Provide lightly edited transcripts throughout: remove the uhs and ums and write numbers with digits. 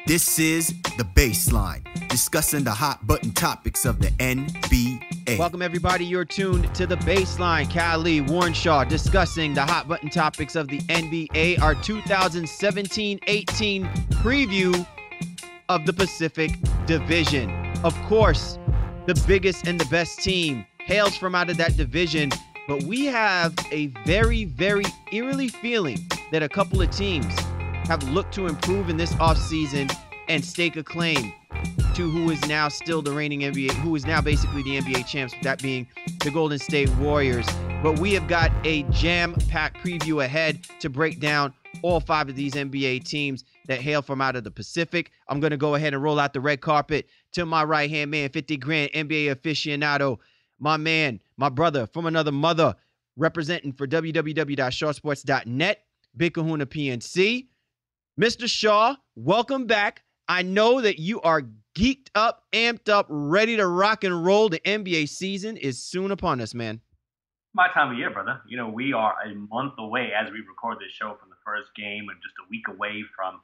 This is The Baseline, discussing the hot button topics of the NBA. Welcome, everybody. You're tuned to The Baseline. Kali Warnshaw discussing the hot button topics of the NBA, our 2017-18 preview of the Pacific Division. Of course, the biggest and the best team hails from out of that division, but we have a very, very eerily feeling that a couple of teams have looked to improve in this offseason and stake a claim to who is now still the reigning NBA, who is now basically the NBA champs, that being the Golden State Warriors. But we have got a jam-packed preview ahead to break down all five of these NBA teams that hail from out of the Pacific. I'm going to go ahead and roll out the red carpet to my right-hand man, 50 grand NBA aficionado, my man, my brother from another mother, representing for www.shawsports.net, Big Kahuna PNC. Mr. Shaw, welcome back. I know that you are geeked up, amped up, ready to rock and roll. The NBA season is soon upon us, man. My time of year, brother. You know, we are a month away as we record this show from the first game and just a week away from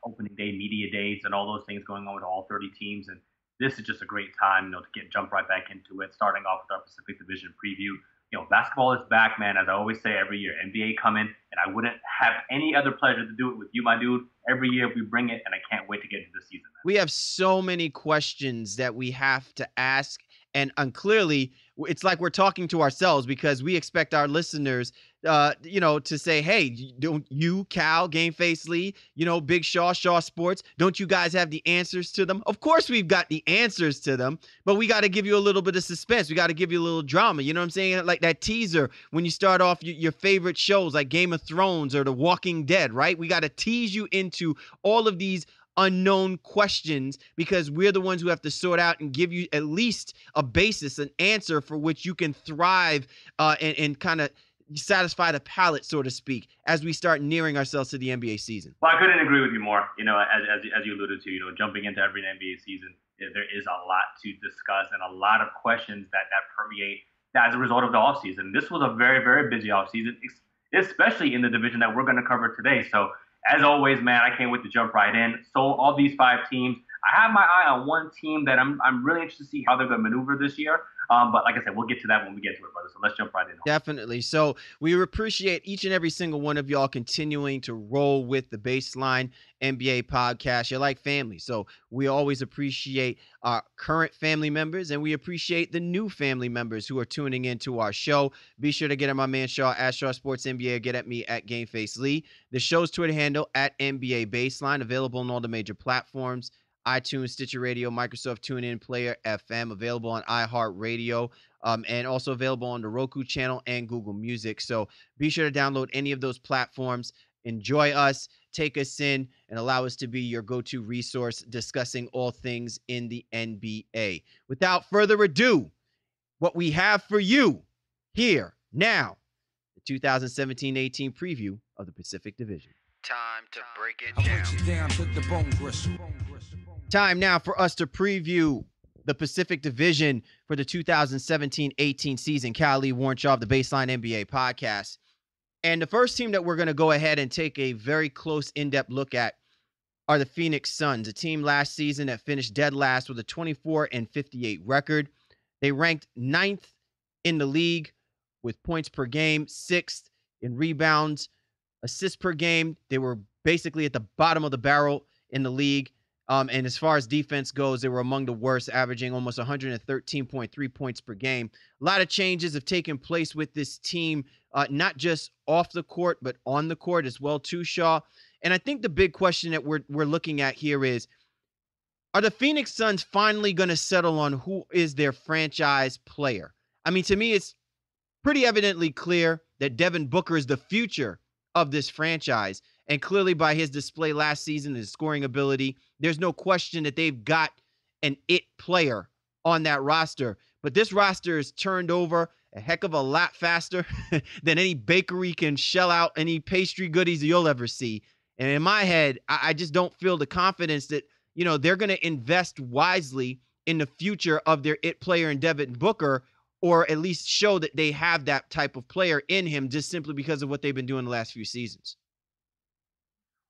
opening day, media days, and all those things going on with all 30 teams. And this is just a great time, you know, to jump right back into it, starting off with our Pacific Division preview. You know, basketball is back, man, as I always say every year. NBA coming, and I wouldn't have any other pleasure to do it with you, my dude. Every year we bring it, and I can't wait to get into the season, man. We have so many questions that we have to ask, and clearly it's like we're talking to ourselves because we expect our listeners, to say, hey, don't you, Cal, Game Face Lee, Big Shaw Sports, don't you guys have the answers to them? Of course we've got the answers to them, but we got to give you a little bit of suspense. We got to give you a little drama. You know what I'm saying? Like that teaser when you start off your favorite shows like Game of Thrones or The Walking Dead, right? We got to tease you into all of these unknown questions because we're the ones who have to sort out and give you at least a basis, an answer for which you can thrive and kind of satisfy the palate, so to speak, as we start nearing ourselves to the NBA season. Well, I couldn't agree with you more. You know, as you alluded to, jumping into every NBA season, there is a lot to discuss and a lot of questions that permeate as a result of the offseason. This was a very, very busy offseason, especially in the division that we're going to cover today. So, as always, man, I can't wait to jump right in. So all these five teams, I have my eye on one team that I'm really interested to see how they're going to maneuver this year. But like I said, we'll get to that when we get to it, brother. So let's jump right in. Definitely. So we appreciate each and every single one of y'all continuing to roll with the Baseline NBA podcast. You're like family. So we always appreciate our current family members, and we appreciate the new family members who are tuning into our show. Be sure to get at my man Shaw at Shaw Sports NBA, or get at me at Game Face Lee. The show's Twitter handle at NBA Baseline, available on all the major platforms: iTunes, Stitcher Radio, Microsoft TuneIn, Player FM, available on iHeartRadio, and also available on the Roku channel and Google Music. So be sure to download any of those platforms. Enjoy us, take us in, and allow us to be your go-to resource discussing all things in the NBA. Without further ado, what we have for you here now, the 2017-18 preview of the Pacific Division. Time to break it down. Time now for us to preview the Pacific Division for the 2017-18 season. Kali Warnshaw of the Baseline NBA podcast. And the first team that we're going to go ahead and take a very close, in-depth look at are the Phoenix Suns, a team last season that finished dead last with a 24-58 record. They ranked 9th in the league with points per game, 6th in rebounds, assists per game. They were basically at the bottom of the barrel in the league. And as far as defense goes, they were among the worst, averaging almost 113.3 points per game. A lot of changes have taken place with this team, not just off the court, but on the court as well, too, Shaw. And I think the big question that we're looking at here is, are the Phoenix Suns finally going to settle on who is their franchise player? I mean, to me, it's pretty evidently clear that Devin Booker is the future of this franchise. And clearly by his display last season, his scoring ability, there's no question that they've got an it player on that roster. But this roster is turned over a heck of a lot faster than any bakery can shell out any pastry goodies you'll ever see. And in my head, I just don't feel the confidence that, they're going to invest wisely in the future of their it player in Devin Booker, or at least show that they have that type of player in him just simply because of what they've been doing the last few seasons.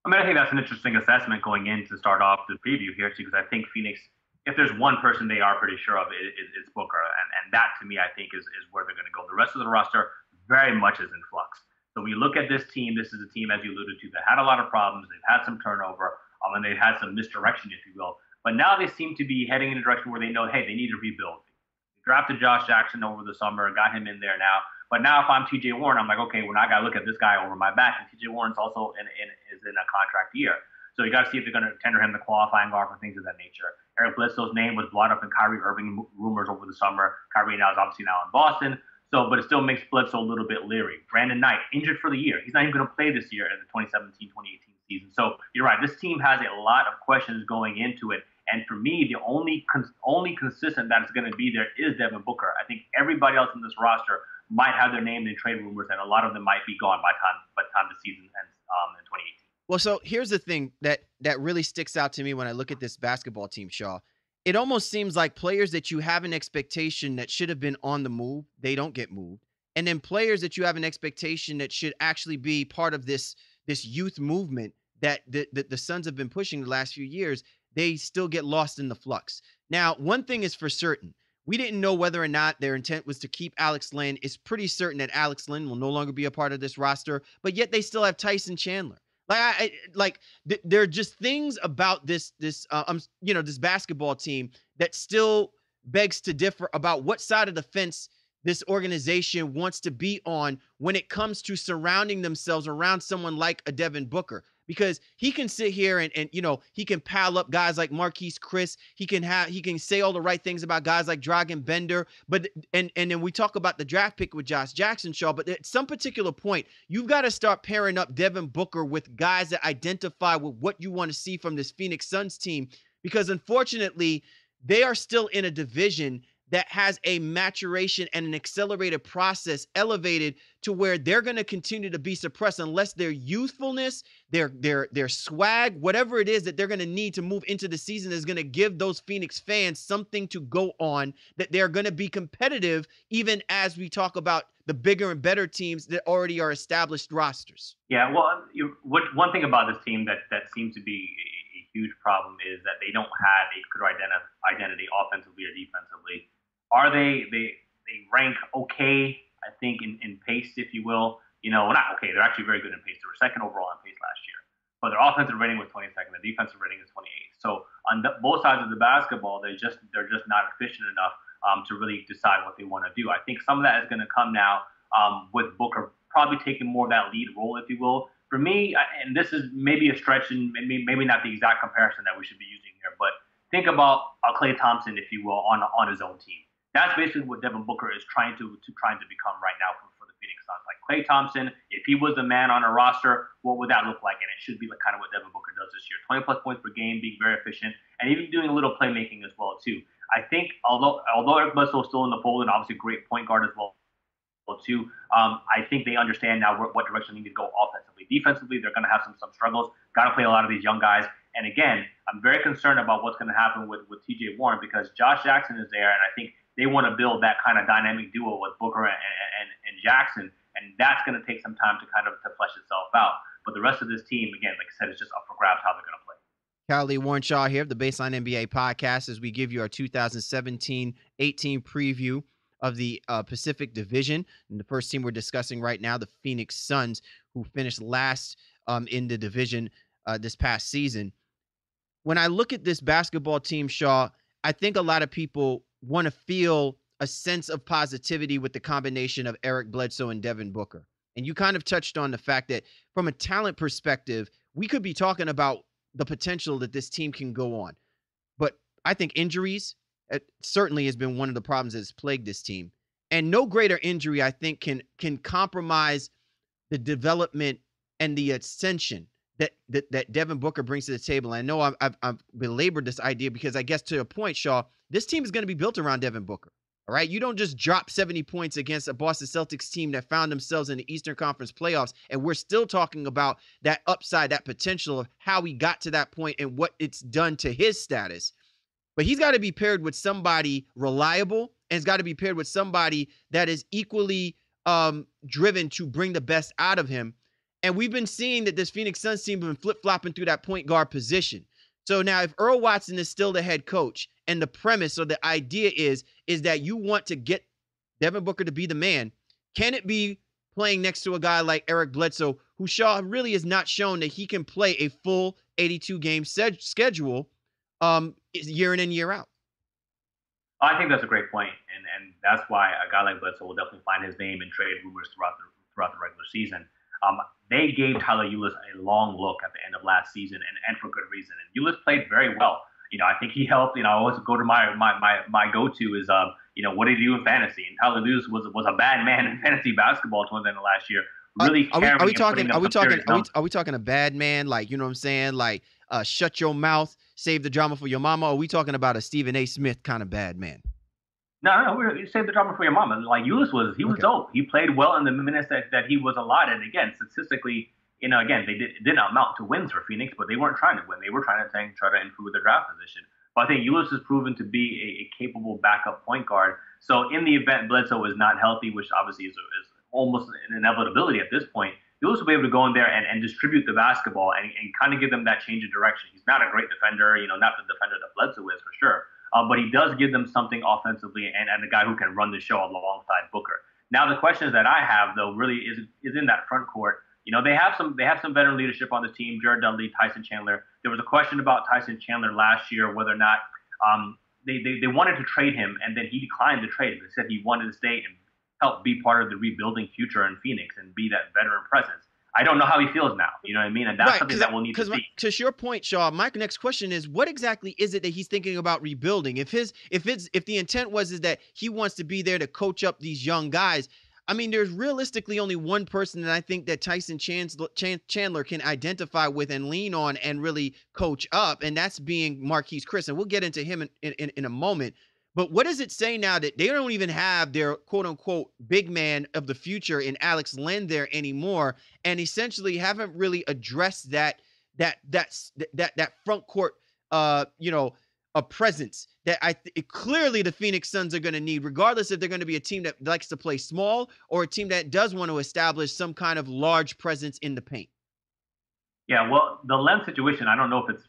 I mean, I think that's an interesting assessment going in to start off the preview here, too, because I think Phoenix, if there's one person they are pretty sure of, it's Booker. And that, to me, I think is where they're going to go. The rest of the roster very much is in flux. So when you look at this team, this is a team, as you alluded to, that had a lot of problems. They've had some turnover, and they've had some misdirection, if you will. But now they seem to be heading in a direction where they know, hey, they need to rebuild. They drafted Josh Jackson over the summer, got him in there now. But now if I'm TJ Warren, I'm like, okay, well, now I got to look at this guy over my back. And TJ Warren's also is in a contract year. So you got to see if they're going to tender him the qualifying offer, things of that nature. Eric Bledsoe's name was brought up in Kyrie Irving rumors over the summer. Kyrie now is obviously now in Boston. So, but it still makes Bledsoe a little bit leery. Brandon Knight, injured for the year. He's not even going to play this year in the 2017-2018 season. So you're right. This team has a lot of questions going into it. And for me, the only consistent that's going to be there is Devin Booker. I think everybody else in this roster might have their name in trade rumors, and a lot of them might be gone by the time the season ends in 2018. Well, so here's the thing that really sticks out to me when I look at this basketball team, Shaw. It almost seems like players that you have an expectation that should have been on the move, they don't get moved. And then players that you have an expectation that should actually be part of this youth movement that the Suns have been pushing the last few years, they still get lost in the flux. Now, one thing is for certain. We didn't know whether or not their intent was to keep Alex Len. It's pretty certain that Alex Len will no longer be a part of this roster, but yet they still have Tyson Chandler. There are just things about this basketball team that still begs to differ about what side of the fence this organization wants to be on when it comes to surrounding themselves around someone like a Devin Booker. Because he can sit here and he can pile up guys like Marquise Chris. He can say all the right things about guys like Dragan Bender. But and then we talk about the draft pick with Josh Jackson, Shaw. But at some particular point, you've got to start pairing up Devin Booker with guys that identify with what you want to see from this Phoenix Suns team. Because unfortunately, they are still in a division that has a maturation and an accelerated process elevated to where they're going to continue to be suppressed unless their youthfulness, their swag, whatever it is that they're going to need to move into the season is going to give those Phoenix fans something to go on, that they're going to be competitive even as we talk about the bigger and better teams that already are established rosters. Yeah, well, one thing about this team that seems to be a huge problem is that they don't have a clear identity offensively or defensively. Are they rank okay, I think, in pace, if you will. Well, not okay. They're actually very good in pace. They were second overall in pace last year. But their offensive rating was 22nd. The defensive rating is 28th. So on both sides of the basketball, they're just not efficient enough to really decide what they want to do. I think some of that is going to come now with Booker probably taking more of that lead role, if you will. For me, and this is maybe a stretch and maybe not the exact comparison that we should be using here, but think about Klay Thompson, if you will, on his own team. That's basically what Devin Booker is trying to become right now for the Phoenix Suns. Like Klay Thompson, if he was the man on a roster, what would that look like? And it should be kind of what Devin Booker does this year. 20-plus points per game, being very efficient, and even doing a little playmaking as well, too. I think although Eric Bledsoe is still in the fold and obviously a great point guard as well, too, I think they understand now what direction they need to go offensively. Defensively, they're going to have some struggles. Got to play a lot of these young guys. And again, I'm very concerned about what's going to happen with TJ Warren because Josh Jackson is there, and I think they want to build that kind of dynamic duo with Booker and Jackson, and that's going to take some time to flesh itself out. But the rest of this team, again, like I said, it's just up for grabs how they're going to play. Callie Warren Shaw here of the Baseline NBA podcast as we give you our 2017-18 preview of the Pacific Division. And the first team we're discussing right now, the Phoenix Suns, who finished last in the division this past season. When I look at this basketball team, Shaw, I think a lot of people want to feel a sense of positivity with the combination of Eric Bledsoe and Devin Booker. And you kind of touched on the fact that from a talent perspective, we could be talking about the potential that this team can go on. But I think injuries certainly has been one of the problems that's plagued this team. And no greater injury, I think, can compromise the development and the ascension that Devin Booker brings to the table. And I know I've belabored this idea because I guess to a point, Shaw, this team is going to be built around Devin Booker. All right. You don't just drop 70 points against a Boston Celtics team that found themselves in the Eastern Conference playoffs. And we're still talking about that upside, that potential of how he got to that point and what it's done to his status. But he's got to be paired with somebody reliable, and it's got to be paired with somebody that is equally driven to bring the best out of him. And we've been seeing that this Phoenix Suns team has been flip-flopping through that point guard position. So now if Earl Watson is still the head coach, and the premise or the idea is that you want to get Devin Booker to be the man, can it be playing next to a guy like Eric Bledsoe, who Shaw really has not shown that he can play a full 82-game schedule year in and year out? I think that's a great point, and that's why a guy like Bledsoe will definitely find his name in trade rumors throughout the regular season. They gave Tyler Ulis a long look at the end of last season, and for good reason. And Ulis played very well. I think he helped. I always go to my go-to is, what did he do in fantasy? And Tyler Ulis was a bad man in fantasy basketball towards the end of last year. Really are we talking a bad man, like, you know what I'm saying, like shut your mouth, save the drama for your mama? Or are we talking about a Stephen A. Smith kind of bad man? No, we saved the drama for your mama. Like Ulis was dope. He played well in the minutes that he was allotted. Again, statistically, again, they did not amount to wins for Phoenix, but they weren't trying to win. They were trying to improve their draft position. But I think Ulis has proven to be a capable backup point guard. So in the event Bledsoe is not healthy, which obviously is almost an inevitability at this point, Ulis will be able to go in there and distribute the basketball and kind of give them that change of direction. He's not a great defender, not the defender that Bledsoe is for sure. But he does give them something offensively and a guy who can run the show alongside Booker. Now, the questions that I have, though, really is in that front court. They have some veteran leadership on the team, Jared Dudley, Tyson Chandler. There was a question about Tyson Chandler last year, whether or not they wanted to trade him, and then he declined the trade. They said he wanted to stay and help be part of the rebuilding future in Phoenix and be that veteran presence. I don't know how he feels now. You know what I mean? And that's something that we'll need to see. To your point, Shaw, my next question is, what exactly is it that he's thinking about rebuilding? If the intent is that he wants to be there to coach up these young guys, I mean, there's realistically only one person that I think that Tyson Chandler can identify with and lean on and really coach up, and that's being Marquese Chriss. And we'll get into him in a moment. But what does it say now that they don't even have their quote unquote big man of the future in Alex Len there anymore, and essentially haven't really addressed that front court a presence that clearly the Phoenix Suns are going to need, regardless if they're going to be a team that likes to play small or a team that does want to establish some kind of large presence in the paint? Yeah, well, the Len situation, I don't know if it's,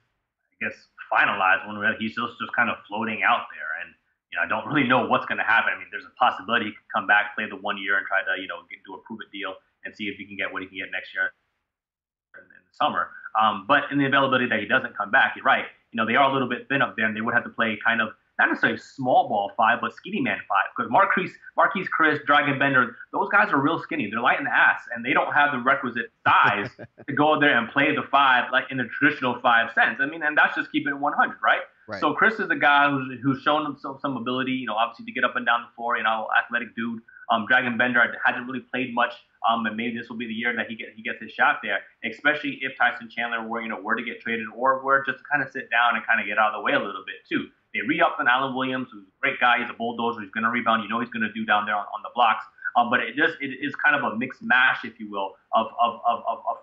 finalized. He's just kind of floating out there, and I don't really know what's going to happen. I mean, there's a possibility he could come back, play the 1 year, and try to do a prove-it deal and see if he can get what he can get next year in the summer. But in the availability that he doesn't come back, you're right. They are a little bit thin up there, and they would have to play kind of not necessarily small ball five, but skinny man five. Because Marquese Chriss, Dragan Bender, those guys are real skinny. They're light in the ass, and they don't have the requisite size to go there and play the five like in the traditional five sense. I mean, and that's just keeping it 100, right? So Chriss is a guy who's shown himself some ability, obviously to get up and down the floor, athletic dude. Dragan Bender hasn't really played much, and maybe this will be the year that he gets his shot there, especially if Tyson Chandler were to get traded or were just to kind of sit down and kind of get out of the way a little bit too. They re-upped on Alan Williams, who's a great guy. He's a bulldozer. He's going to rebound. He's going to do down there on the blocks. But it is kind of a mixed mash, if you will, of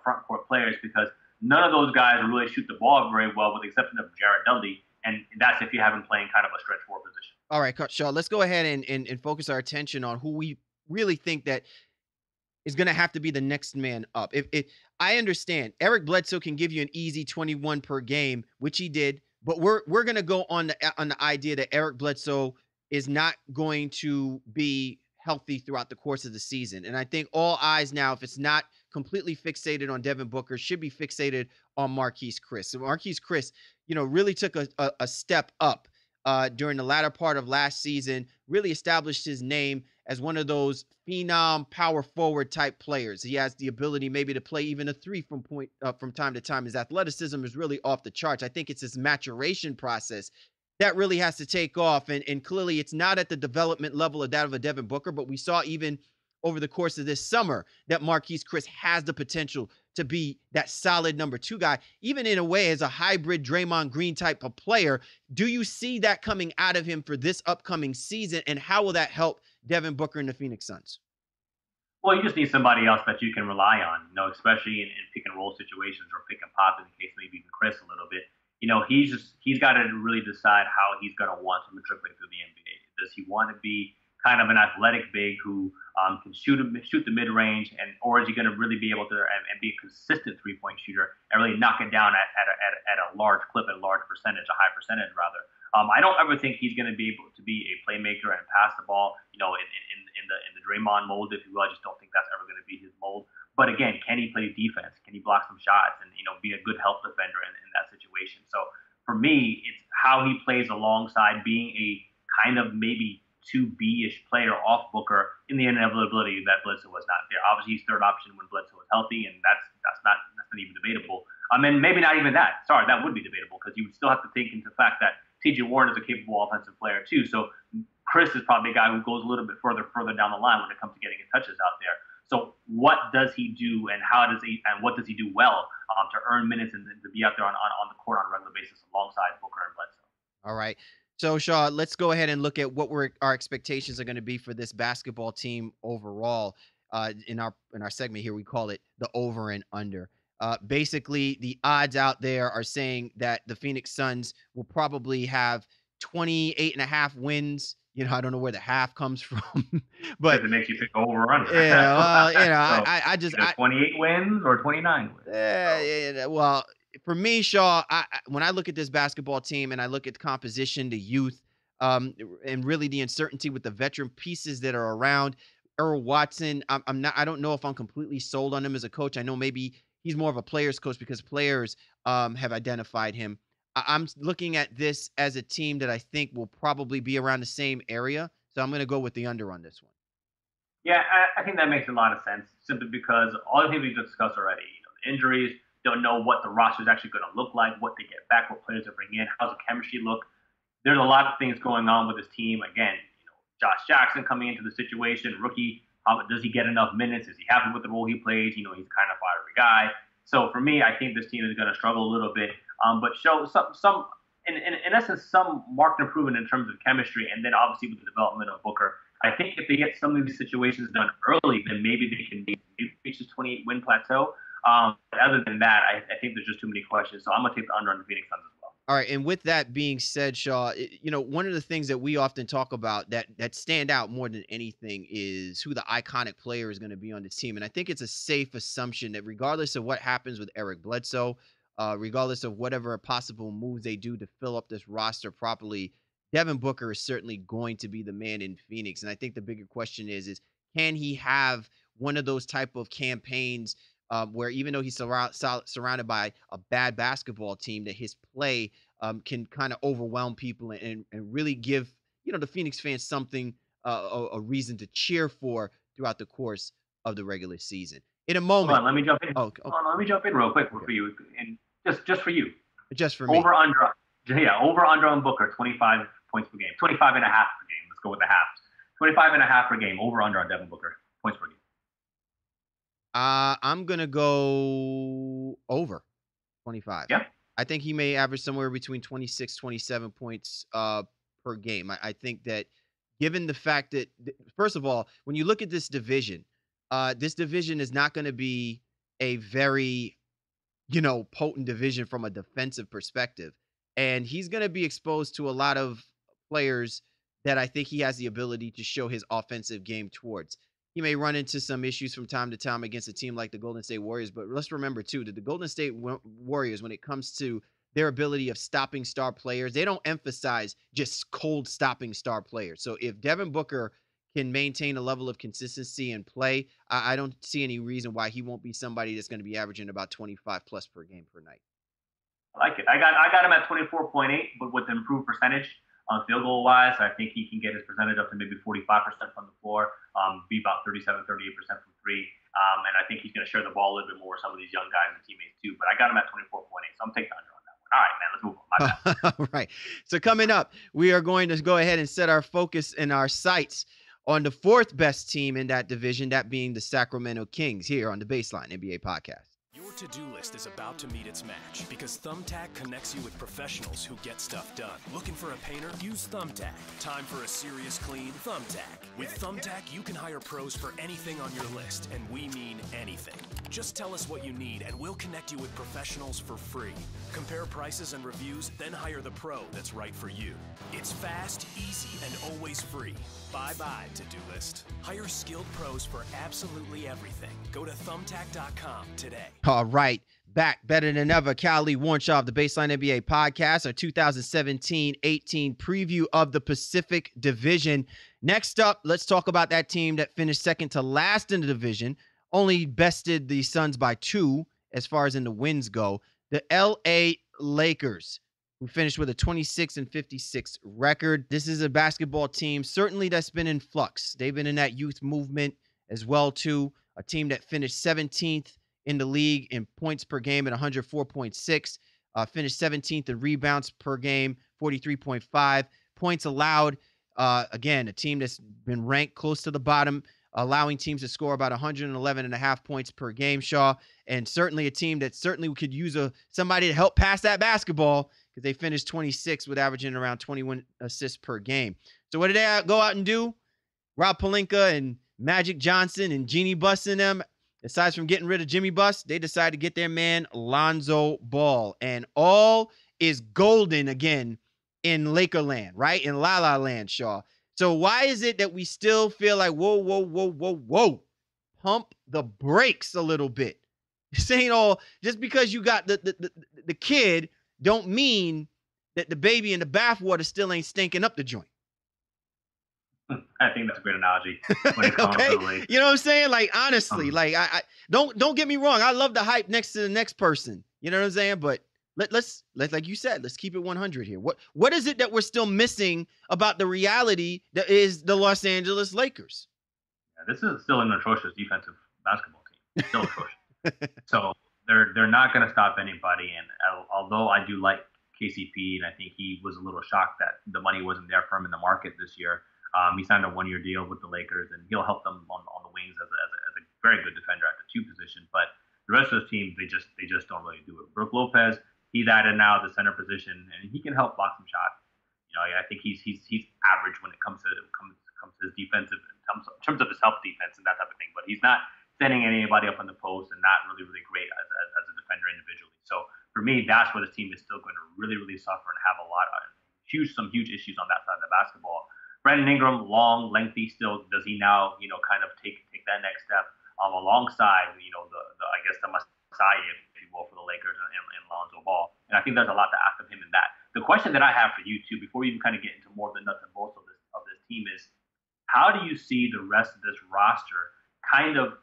front court players, because none of those guys really shoot the ball very well, with the exception of Jared Dudley. And that's if you have him playing kind of a stretch four position. All right, Shaw, let's go ahead and focus our attention on who we really think that is going to have to be the next man up. If I understand, Eric Bledsoe can give you an easy 21 per game, which he did, but we're going to go on the idea that Eric Bledsoe is not going to be healthy throughout the course of the season. And I think all eyes now, if it's not completely fixated on Devin Booker, should be fixated on Marquese Chriss. So Marquese Chriss, really took a step up during the latter part of last season, really established his name as one of those phenom power forward type players. He has the ability maybe to play even a three from time to time. His athleticism is really off the charts. I think it's his maturation process that really has to take off. And clearly it's not at the development level of that of a Devin Booker, but we saw even over the course of this summer that Marquese Chriss has the potential to be that solid number two guy, even in a way as a hybrid Draymond Green type of player. Do you see that coming out of him for this upcoming season, and how will that help Devin Booker and the Phoenix Suns? Well, you just need somebody else that you can rely on, especially in pick and roll situations or pick and pop, in the case maybe even Chriss a little bit. He's got to really decide how he's going to want to matriculate through the NBA. Does he want to be kind of an athletic big who can shoot the mid range, or is he going to really be able to and be a consistent 3-point shooter and really knock it down at a large clip, at a large percentage, a high percentage rather. I don't ever think he's going to be able to be a playmaker and pass the ball, in the Draymond mold, if you will. I just don't think that's ever going to be his mold. But again, can he play defense? Can he block some shots and be a good help defender in that situation? So for me, it's how he plays alongside being a kind of maybe 2B-ish player off Booker in the inevitability that Bledsoe was not there. Obviously, he's third option when Bledsoe was healthy, and that's not even debatable. And maybe not even that. Sorry, that would be debatable because you would still have to take into the fact that T.J. Warren is a capable offensive player too. So Chris is probably a guy who goes a little bit further down the line when it comes to getting his touches out there. So what does he do, and what does he do well to earn minutes and to be out there on the court on a regular basis alongside Booker and Bledsoe? All right. So, Shaw, let's go ahead and look at what our expectations are going to be for this basketball team overall. In our segment here, we call it the over and under. Basically, the odds out there are saying that the Phoenix Suns will probably have 28.5 wins. I don't know where the half comes from, but it makes you pick over or under. Yeah, well, so, I just 28 wins or 29 wins. Yeah. Well, for me, Shaw, when I look at this basketball team and I look at the composition, the youth, and really the uncertainty with the veteran pieces that are around, Earl Watson, I don't know if I'm completely sold on him as a coach. I know maybe he's more of a player's coach because players have identified him. I'm looking at this as a team that I think will probably be around the same area. So I'm going to go with the under on this one. Yeah, I think that makes a lot of sense simply because all the things we discussed already, the injuries, don't know what the roster is actually going to look like, what they get back, what players they bring in, how's the chemistry look. There's a lot of things going on with this team. Again, Josh Jackson coming into the situation, rookie, does he get enough minutes? Is he happy with the role he plays? He's kind of fiery guy. So for me, I think this team is going to struggle a little bit, but show some in essence, some marked improvement in terms of chemistry, and then obviously with the development of Booker. I think if they get some of these situations done early, then maybe they can reach this 28-win plateau. But other than that, I think there's just too many questions. So I'm going to take the under on the Phoenix Suns as well. All right. And with that being said, Shaw, one of the things that we often talk about that stand out more than anything is who the iconic player is going to be on this team. And I think it's a safe assumption that regardless of what happens with Eric Bledsoe, regardless of whatever possible moves they do to fill up this roster properly, Devin Booker is certainly going to be the man in Phoenix. And I think the bigger question is can he have one of those type of campaigns where even though he's surrounded by a bad basketball team, that his play can kind of overwhelm people and really give, the Phoenix fans something, a reason to cheer for throughout the course of the regular season. In a moment. Hold on, let me jump in. Hold on, let me jump in real quick for you. And just for you. Just for me. Over under on Booker, 25 points per game. 25.5 per game. Let's go with the halves. 25.5 per game. Over under on Devin Booker. Points per game. I'm going to go over 25. Yeah. I think he may average somewhere between 26, 27 points per game. I think that given the fact that, first of all, when you look at this division is not going to be a very, potent division from a defensive perspective. And he's going to be exposed to a lot of players that I think he has the ability to show his offensive game towards. He may run into some issues from time to time against a team like the Golden State Warriors, but let's remember, too, that the Golden State Warriors, when it comes to their ability of stopping star players, they don't emphasize just cold stopping star players. So if Devin Booker can maintain a level of consistency and play, I don't see any reason why he won't be somebody that's going to be averaging about 25 plus per game per night. I like it. I got him at 24.8, but with improved percentage on field goal wise. I think he can get his percentage up to maybe 45% from the floor, be about 37, 38% from three. And I think he's going to share the ball a little bit more with some of these young guys and teammates too. But I got him at 24.8, so I'm taking the under on that one. All right, man, let's move on. My bad. All right. So coming up, we are going to go ahead and set our focus and our sights on the fourth best team in that division, that being the Sacramento Kings, here on the Baseline NBA Podcast. Your to-do list is about to meet its match because Thumbtack connects you with professionals who get stuff done. Looking for a painter? Use Thumbtack. Time for a serious clean? Thumbtack. With Thumbtack, you can hire pros for anything on your list, and we mean anything. Just tell us what you need and we'll connect you with professionals for free. Compare prices and reviews, then hire the pro that's right for you. It's fast, easy, and always free. Bye-bye to-do list. Hire skilled pros for absolutely everything. Go to thumbtack.com today. All right. Back better than ever. Lee Warnshaw of the Baseline NBA podcast, our 2017-18 preview of the Pacific Division. Next up, let's talk about that team that finished second to last in the division, only bested the Suns by 2 as far as in the wins go. The LA Lakers, who finished with a 26-56 record. This is a basketball team certainly that's been in flux. They've been in that youth movement as well too. A team that finished 17th in the league in points per game at 104.6, finished 17th in rebounds per game, 43.5 points allowed. Again, a team that's been ranked close to the bottom, allowing teams to score about 111.5 points per game, Shaw, and certainly a team that certainly could use somebody to help pass that basketball because they finished 26th with averaging around 21 assists per game. So what did they go out and do? Rob Pelinka and Magic Johnson and Jeanie Buss in them, aside from getting rid of Jimmy Buss, they decided to get their man Lonzo Ball. And all is golden again in Lakerland, right? In La La Land, Shaw. So why is it that we still feel like, whoa, pump the brakes a little bit? This ain't all, just because you got the kid don't mean that the baby in the bathwater still ain't stinking up the joint. I think that's a great analogy when it comes okay? to the league. You know what I'm saying? Like, honestly, like I don't get me wrong. I love the hype next to the next person. You know what I'm saying? But let's like you said, let's keep it 100 here. What is it that we're still missing about the reality that is the Los Angeles Lakers? Yeah, this is still an atrocious defensive basketball team. Still atrocious. So they're not going to stop anybody. And although I do like KCP, and I think he was a little shocked that the money wasn't there for him in the market this year. He signed a 1-year deal with the Lakers, and he'll help them on the wings as a very good defender at the 2 position. But the rest of the team, they just don't really do it. Brook Lopez, he's added now the center position, and he can help block some shots. You know, I think he's average when it comes to his defensive in terms of his help defense and that type of thing. But he's not setting anybody up on the post and not really great as a defender individually. So for me, that's where the team is still going to really suffer and have some huge issues on that side of the basketball. Brandon Ingram, long, lengthy still. Does he now, kind of take that next step alongside, I guess the Messiah, if you will, for the Lakers and Lonzo Ball. And I think there's a lot to ask of him in that. The question that I have for you, too, before we even kind of get into more of the nuts and bolts of this team is, how do you see the rest of this roster kind of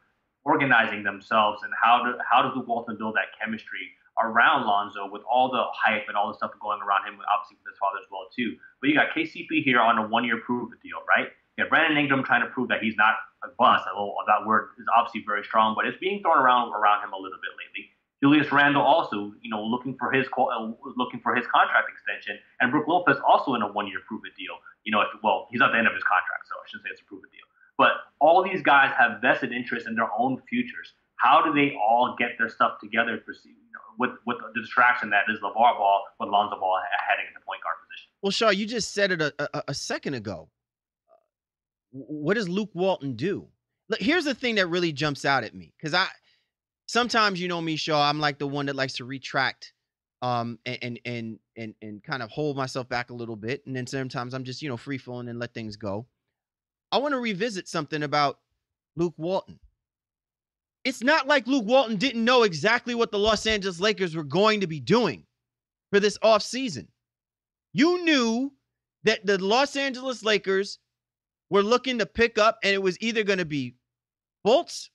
organizing themselves, and how does Luke Walton build that chemistry around Lonzo with all the hype and all the stuff going around him, obviously with his father as well too. But you got KCP here on a 1-year prove-it deal, right? You got Brandon Ingram trying to prove that he's not a bust. That word is obviously very strong, but it's being thrown around him a little bit lately. Julius Randle also, looking for his contract extension, and Brook Lopez also in a 1-year prove-it deal. He's at the end of his contract, so I shouldn't say it's a prove-it deal. But all these guys have vested interest in their own futures. How do they all get their stuff together with the distraction that is LeVar Ball with Lonzo Ball heading into point guard position? Well, Shaw, you just said it a second ago. What does Luke Walton do? Look, here's the thing that really jumps out at me, because sometimes, you know me, Shaw, I'm like the one that likes to retract and kind of hold myself back a little bit, and then sometimes I'm just free flowing and let things go. I want to revisit something about Luke Walton. It's not like Luke Walton didn't know exactly what the Los Angeles Lakers were going to be doing for this offseason. You knew that the Los Angeles Lakers were looking to pick up, and it was either going to be Fultz,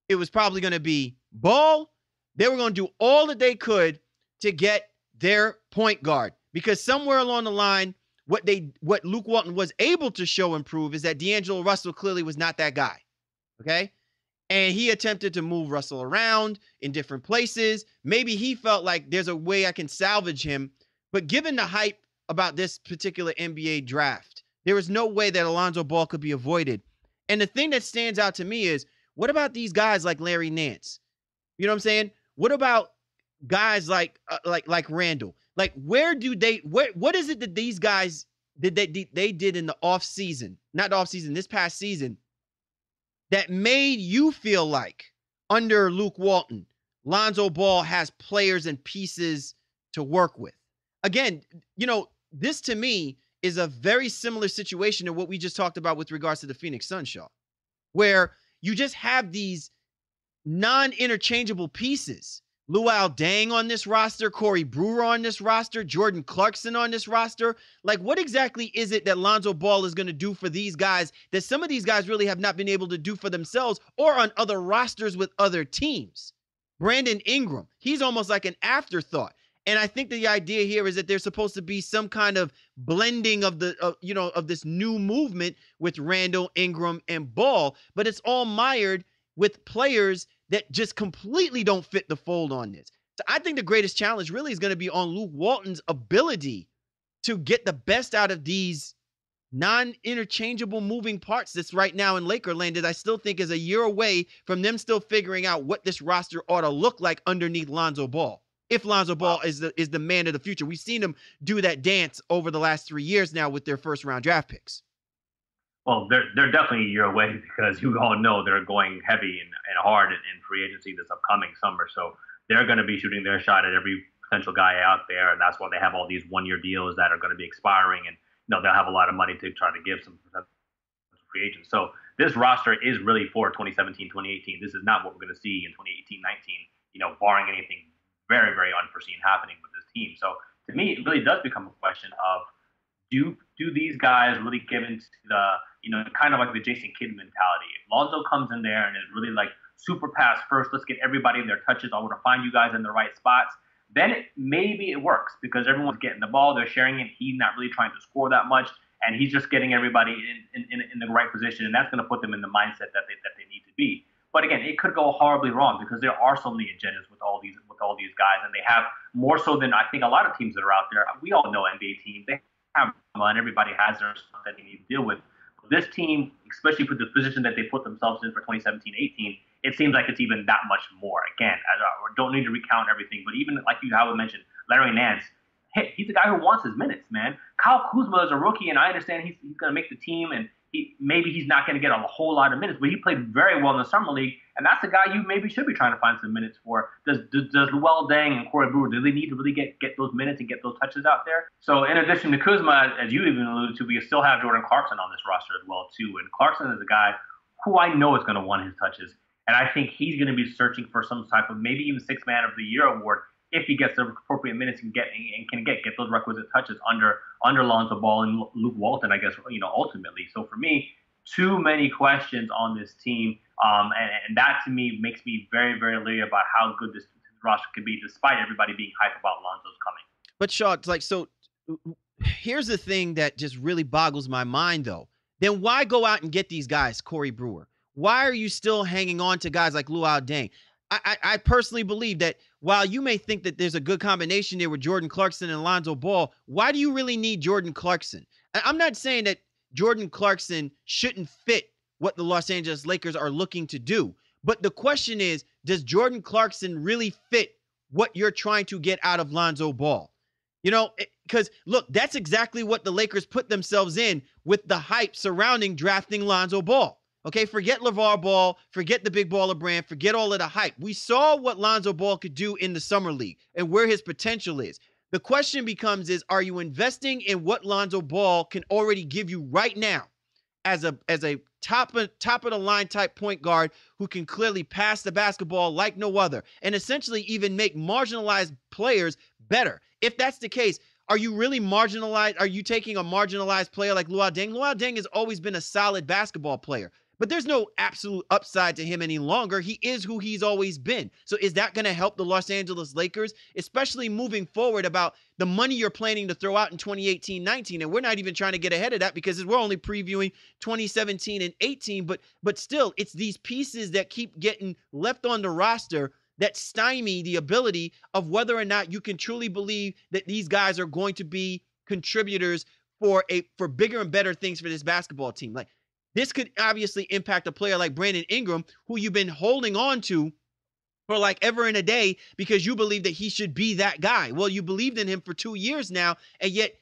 it was probably going to be Ball. They were going to do all that they could to get their point guard, because somewhere along the line, what Luke Walton was able to show and prove is that D'Angelo Russell clearly was not that guy. Okay? And he attempted to move Russell around in different places. Maybe he felt like there's a way I can salvage him. But given the hype about this particular NBA draft, there was no way that Alonzo Ball could be avoided. And the thing that stands out to me is, what about these guys like Larry Nance? You know what I'm saying? What about guys like Randall? Like, what is it that these guys did they did in the offseason, not the offseason, this past season, that made you feel like, under Luke Walton, Lonzo Ball has players and pieces to work with. Again, this to me is a very similar situation to what we just talked about with regards to the Phoenix Suns, Shaw, where you just have these non-interchangeable pieces. Luol Deng on this roster, Corey Brewer on this roster, Jordan Clarkson on this roster. Like, what exactly is it that Lonzo Ball is going to do for these guys that some of these guys really have not been able to do for themselves or on other rosters with other teams? Brandon Ingram, he's almost like an afterthought. And I think the idea here is that there's supposed to be some kind of blending of of this new movement with Randall, Ingram, and Ball, but it's all mired with players that just completely don't fit the fold on this. So I think the greatest challenge really is going to be on Luke Walton's ability to get the best out of these non-interchangeable moving parts that's right now in Lakerland that I still think is a year away from them still figuring out what this roster ought to look like underneath Lonzo Ball. If Lonzo Ball is the man of the future. We've seen them do that dance over the last 3 years now with their first-round draft picks. Well, they're definitely a year away because you all know they're going heavy and hard in free agency this upcoming summer. So they're going to be shooting their shot at every potential guy out there, and that's why they have all these one-year deals that are going to be expiring, and they'll have a lot of money to try to give some free agents. So this roster is really for 2017, 2018. This is not what we're going to see in 2018, 19, barring anything very, very unforeseen happening with this team. So to me, it really does become a question of do these guys really get into the, kind of like the Jason Kidd mentality? If Lonzo comes in there and is really like super pass first, let's get everybody in their touches, I want to find you guys in the right spots, then maybe it works because everyone's getting the ball, they're sharing it, he's not really trying to score that much, and he's just getting everybody in the right position, and that's going to put them in the mindset that they need to be. But again, it could go horribly wrong because there are so many agendas with all these guys, and they have more so than I think a lot of teams that are out there. We all know NBA teams, they have drama, and everybody has their stuff that they need to deal with. But this team, especially for the position that they put themselves in for 2017-18, it seems like it's even that much more. Again, I don't need to recount everything, but even like you Howard mentioned, Larry Nance, hey, he's a guy who wants his minutes, man. Kyle Kuzma is a rookie, and I understand he's going to make the team, and maybe he's not going to get a whole lot of minutes, but he played very well in the summer league, and that's the guy you maybe should be trying to find some minutes for. Does Luol Deng and Corey Brewer, do they need to really get those minutes and get those touches out there? So in addition to Kuzma, as you even alluded to, we still have Jordan Clarkson on this roster as well too, and Clarkson is a guy who I know is going to want his touches, and I think he's going to be searching for some type of maybe even Sixth Man of the Year award if he gets the appropriate minutes and can get those requisite touches under Lonzo Ball and Luke Walton, I guess, ultimately. So for me, too many questions on this team, and that to me makes me very, very leery about how good this roster could be, despite everybody being hyped about Lonzo's coming. But Shaw, it's like, so here's the thing that just really boggles my mind, though. Then why go out and get these guys, Corey Brewer? Why are you still hanging on to guys like Luol Deng? I personally believe that while you may think that there's a good combination there with Jordan Clarkson and Lonzo Ball, why do you really need Jordan Clarkson? I'm not saying that Jordan Clarkson shouldn't fit what the Los Angeles Lakers are looking to do. But the question is, does Jordan Clarkson really fit what you're trying to get out of Lonzo Ball? Because, look, that's exactly what the Lakers put themselves in with the hype surrounding drafting Lonzo Ball. Okay, forget LeVar Ball, forget the big baller brand, forget all of the hype. We saw what Lonzo Ball could do in the summer league and where his potential is. The question becomes are you investing in what Lonzo Ball can already give you right now as a top of the line type point guard who can clearly pass the basketball like no other and essentially even make marginalized players better? If that's the case, are you really marginalized? Are you taking a marginalized player like Luol Deng? Luol Deng has always been a solid basketball player, but there's no absolute upside to him any longer. He is who he's always been. So is that going to help the Los Angeles Lakers, especially moving forward about the money you're planning to throw out in 2018-19? And we're not even trying to get ahead of that because we're only previewing 2017 and 18. But still, it's these pieces that keep getting left on the roster that stymie the ability of whether or not you can truly believe that these guys are going to be contributors for bigger and better things for this basketball team. Like, this could obviously impact a player like Brandon Ingram, who you've been holding on to for like ever and a day because you believe that he should be that guy. Well, you believed in him for 2 years now, and yet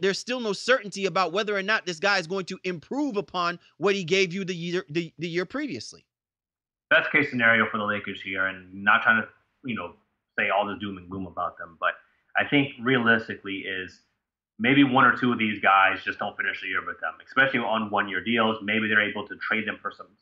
there's still no certainty about whether or not this guy is going to improve upon what he gave you the year previously. best case scenario for the Lakers here, and not trying to, say all the doom and gloom about them, but I think realistically is maybe one or two of these guys just don't finish the year with them, especially on 1-year deals. Maybe they're able to trade them for some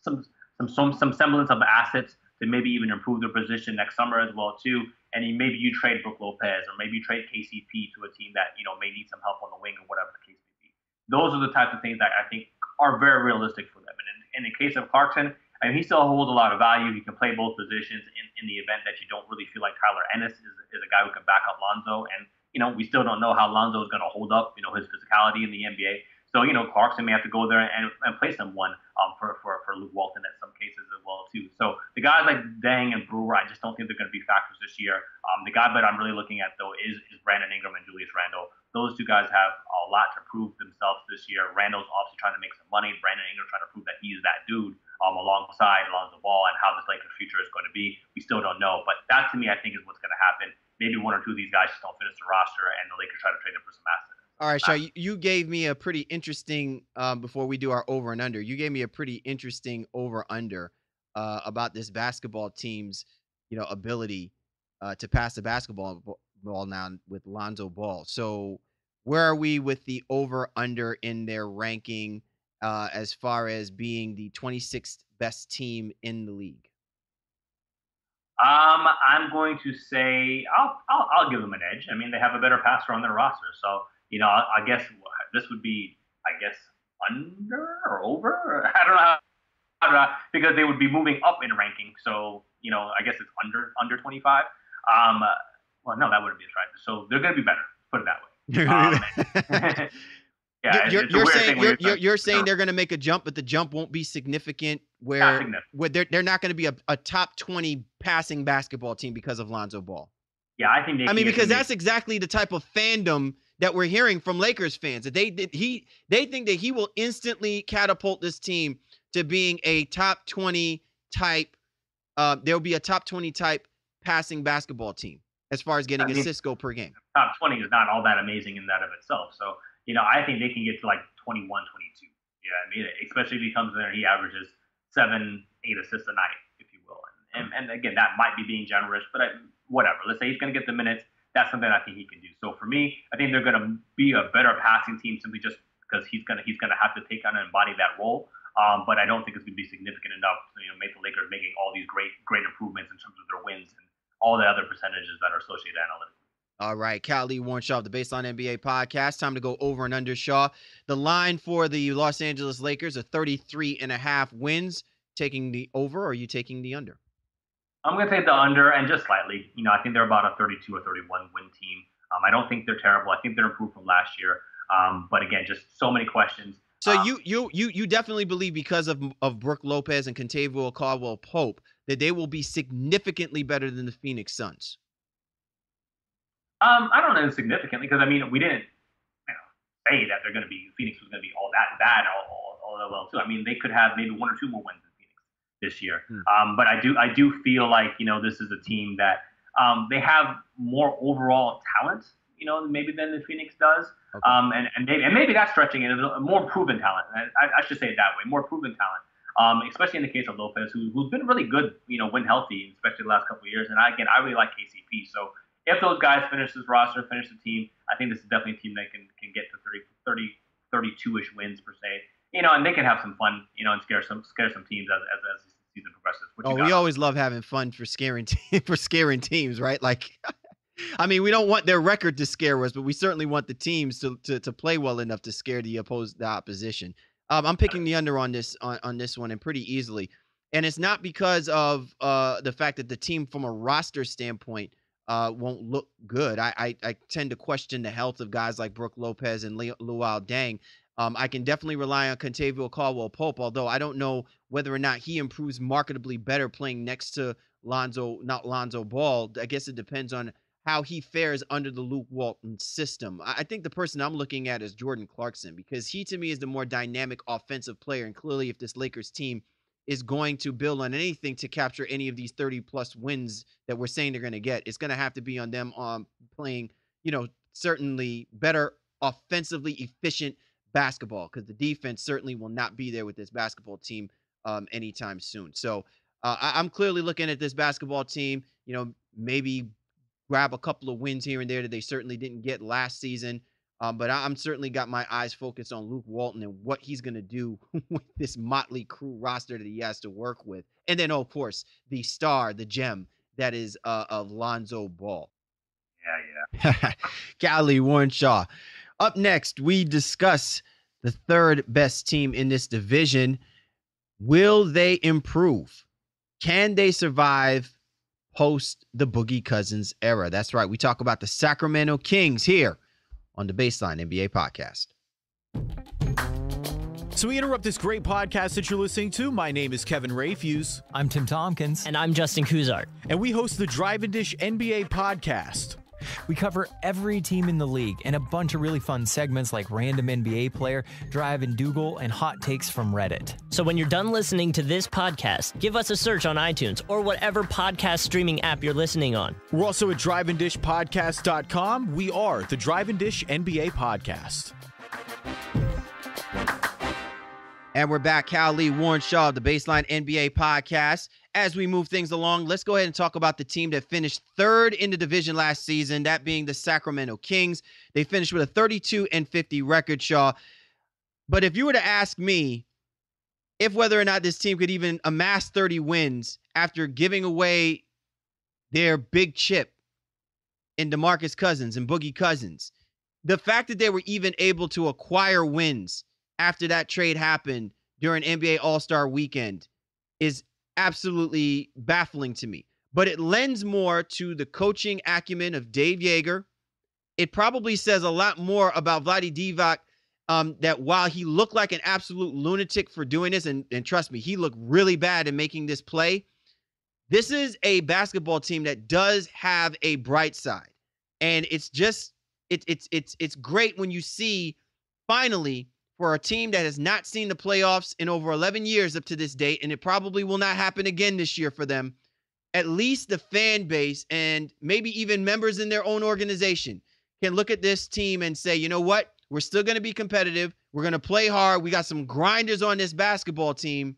semblance of assets to maybe even improve their position next summer as well too. And maybe you trade Brook Lopez, or maybe you trade KCP to a team that may need some help on the wing or whatever the case may be. Those are the types of things that I think are very realistic for them. And in the case of Clarkson, I mean, he still holds a lot of value. He can play both positions in the event that you don't really feel like Tyler Ennis is a guy who can back up Lonzo. And we still don't know how Lonzo is going to hold up, his physicality in the NBA. So, Clarkson may have to go there and play someone for Luke Walton in some cases as well, too. So the guys like Deng and Brewer, I just don't think they're going to be factors this year. The guy that I'm really looking at, though, is Brandon Ingram and Julius Randle. Those two guys have a lot to prove themselves this year. Randle's obviously trying to make some money. Brandon Ingram trying to prove that he is that dude alongside Lonzo Ball, and how this Lakers future is going to be. We still don't know. But that, to me, I think is what's going to happen. Maybe one or two of these guys just don't finish the roster, and the Lakers try to trade them for some assets. All right, Shaw, you gave me a pretty interesting, before we do our over and under, you gave me a pretty interesting over-under about this basketball team's, ability to pass the basketball ball now with Lonzo Ball. So where are we with the over-under in their ranking as far as being the 26th best team in the league? I'm going to say I'll give them an edge. I mean, they have a better passer on their roster, so I guess this would be, under or over. I don't know because they would be moving up in ranking. So I guess it's under 25. Well, no, that wouldn't be right. So they're going to be better. Put it that way. Yeah, you're saying they're going to make a jump, but the jump won't be significant. Where they're not going to be a top 20 passing basketball team because of Lonzo Ball. Yeah, I think. Because that's exactly the type of fandom that we're hearing from Lakers fans. That they think that he will instantly catapult this team to being a top 20 type. There'll be a top 20 type passing basketball team as far as getting assists go per game. Top 20 is not all that amazing in that of itself. So. I think they can get to like 21, 22. Yeah, I mean, especially if he comes in there and he averages 7, 8 assists a night, if you will. And again, that might be being generous, but whatever. Let's say he's going to get the minutes. That's something I think he can do. So for me, I think they're going to be a better passing team simply just because he's going to have to take on and embody that role. But I don't think it's going to be significant enough to make the Lakers making all these great improvements in terms of their wins and all the other percentages that are associated analytically. All right, Cal Lee, Warren Shaw of the Baseline NBA podcast. Time to go over and under, Shaw. The line for the Los Angeles Lakers are 33.5 wins. Taking the over, or are you taking the under? I'm going to take the under, and just slightly. I think they're about a 32 or 31 win team. I don't think they're terrible. I think they're improved from last year. But again, just so many questions. So you definitely believe because of Brook Lopez and Kentavious Caldwell-Pope that they will be significantly better than the Phoenix Suns? I don't know significantly because we didn't say that Phoenix was going to be all that bad all that well too. They could have maybe 1 or 2 more wins than Phoenix this year. But I do feel like this is a team that they have more overall talent maybe than the Phoenix does. Okay. And maybe that's stretching it. More proven talent. I should say it that way. More proven talent. Especially in the case of Lopez, who's been really good when healthy, especially the last couple of years. And I really like KCP. So. If those guys finish this roster, finish the team, I think this is definitely a team that can get to 32-ish wins per se. And they can have some fun, and scare some teams as the season progresses. We always love having fun for scaring teams, right? Like, we don't want their record to scare us, but we certainly want the teams to play well enough to scare the opposition. I'm picking the under on this one, and pretty easily. And it's not because of the fact that the team from a roster standpoint won't look good. I tend to question the health of guys like Brook Lopez and Luol Deng. I can definitely rely on Kentavious Caldwell-Pope, although I don't know whether or not he improves markedly better playing next to Lonzo Ball. I guess it depends on how he fares under the Luke Walton system. I think the person I'm looking at is Jordan Clarkson, because he, to me, is the more dynamic offensive player. And clearly, if this Lakers team is going to build on anything to capture any of these 30-plus wins that we're saying they're going to get, it's going to have to be on them playing, certainly better offensively efficient basketball, because the defense certainly will not be there with this basketball team anytime soon. So I'm clearly looking at this basketball team, maybe grab a couple of wins here and there that they certainly didn't get last season. But I'm certainly got my eyes focused on Luke Walton and what he's going to do with this motley crew roster that he has to work with. And then, of course, the star, the gem that is of Lonzo Ball. Yeah. Callie Warrenshaw. Up next, we discuss the third best team in this division. Will they improve? Can they survive post the Boogie Cousins era? That's right. We talk about the Sacramento Kings here on the Baseline NBA podcast. So we interrupt this great podcast that you're listening to. My name is Kevin Rayfuse. I'm Tim Tompkins. And I'm Justin Kuzart. And we host the Drive and Dish NBA podcast. We cover every team in the league and a bunch of really fun segments like Random NBA Player, Drive and Dougal, and Hot Takes from Reddit. So when you're done listening to this podcast, give us a search on iTunes or whatever podcast streaming app you're listening on. We're also at driveanddishpodcast.com. We are the Drive and Dish NBA podcast. And we're back. Callie Warrenshaw of the Baseline NBA podcast. As we move things along, let's go ahead and talk about the team that finished third in the division last season, that being the Sacramento Kings. They finished with a 32-50 record, Shaw. But if you were to ask me if whether or not this team could even amass 30 wins after giving away their big chip in DeMarcus Cousins and Boogie Cousins, the fact that they were even able to acquire wins after that trade happened during NBA All-Star Weekend is absolutely baffling to me. But it lends more to the coaching acumen of Dave Joerger. It probably says a lot more about Vlade Divac, that while he looked like an absolute lunatic for doing this, and trust me, he looked really bad in making this play, this is a basketball team that does have a bright side. And it's just, it's great when you see, finally, for a team that has not seen the playoffs in over 11 years up to this date, and it probably will not happen again this year for them, at least the fan base and maybe even members in their own organization can look at this team and say, you know what? We're still going to be competitive. We're going to play hard. We got some grinders on this basketball team,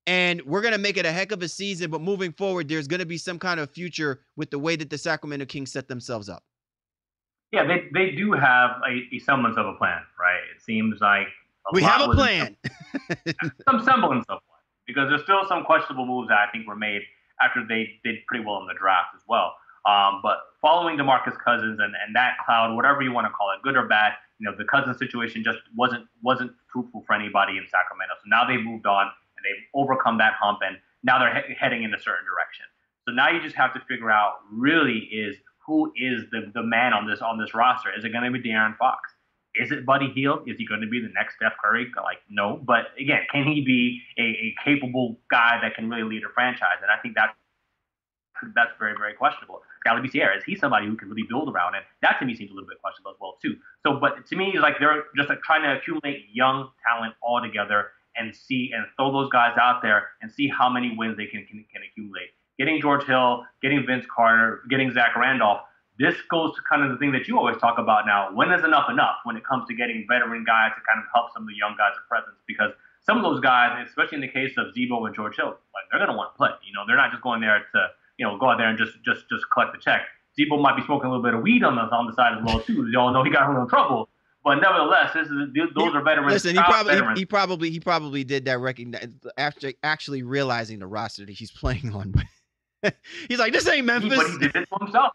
and we're going to make it a heck of a season. But moving forward, there's going to be some kind of future with the way that the Sacramento Kings set themselves up. Yeah, they do have a semblance of a plan, right? It seems like we have a plan. Some semblance of one, because there's still some questionable moves that I think were made after they did pretty well in the draft as well. But following DeMarcus Cousins and that cloud, whatever you want to call it, good or bad, the Cousins situation just wasn't fruitful for anybody in Sacramento. So now they've moved on and they've overcome that hump, and now they're heading in a certain direction. So now you just have to figure out really is who is the man on this roster. Is it going to be De'Aaron Fox? Is it Buddy Hield? Is he going to be the next Steph Curry? No. But again, can he be a capable guy that can really lead a franchise? And I think that's very, very questionable. Scally Sierra, is he somebody who can really build around it? That to me seems a little bit questionable as well too. So, but to me, they're just trying to accumulate young talent all together and throw those guys out there and see how many wins they can accumulate. Getting George Hill, getting Vince Carter, getting Zach Randolph. This goes to kind of the thing that you always talk about now. When is enough when it comes to getting veteran guys to kind of help some of the young guys' presence? Because some of those guys, especially in the case of Z-Bo and George Hill, they're going to want to play. They're not just going there to go out there and just collect the check. Z-Bo might be smoking a little bit of weed on the side as well too. You all know he got a little trouble. But nevertheless, those are veterans. Listen, he probably did that after actually realizing the roster that he's playing on. He's like, this ain't Memphis. But he did it to himself.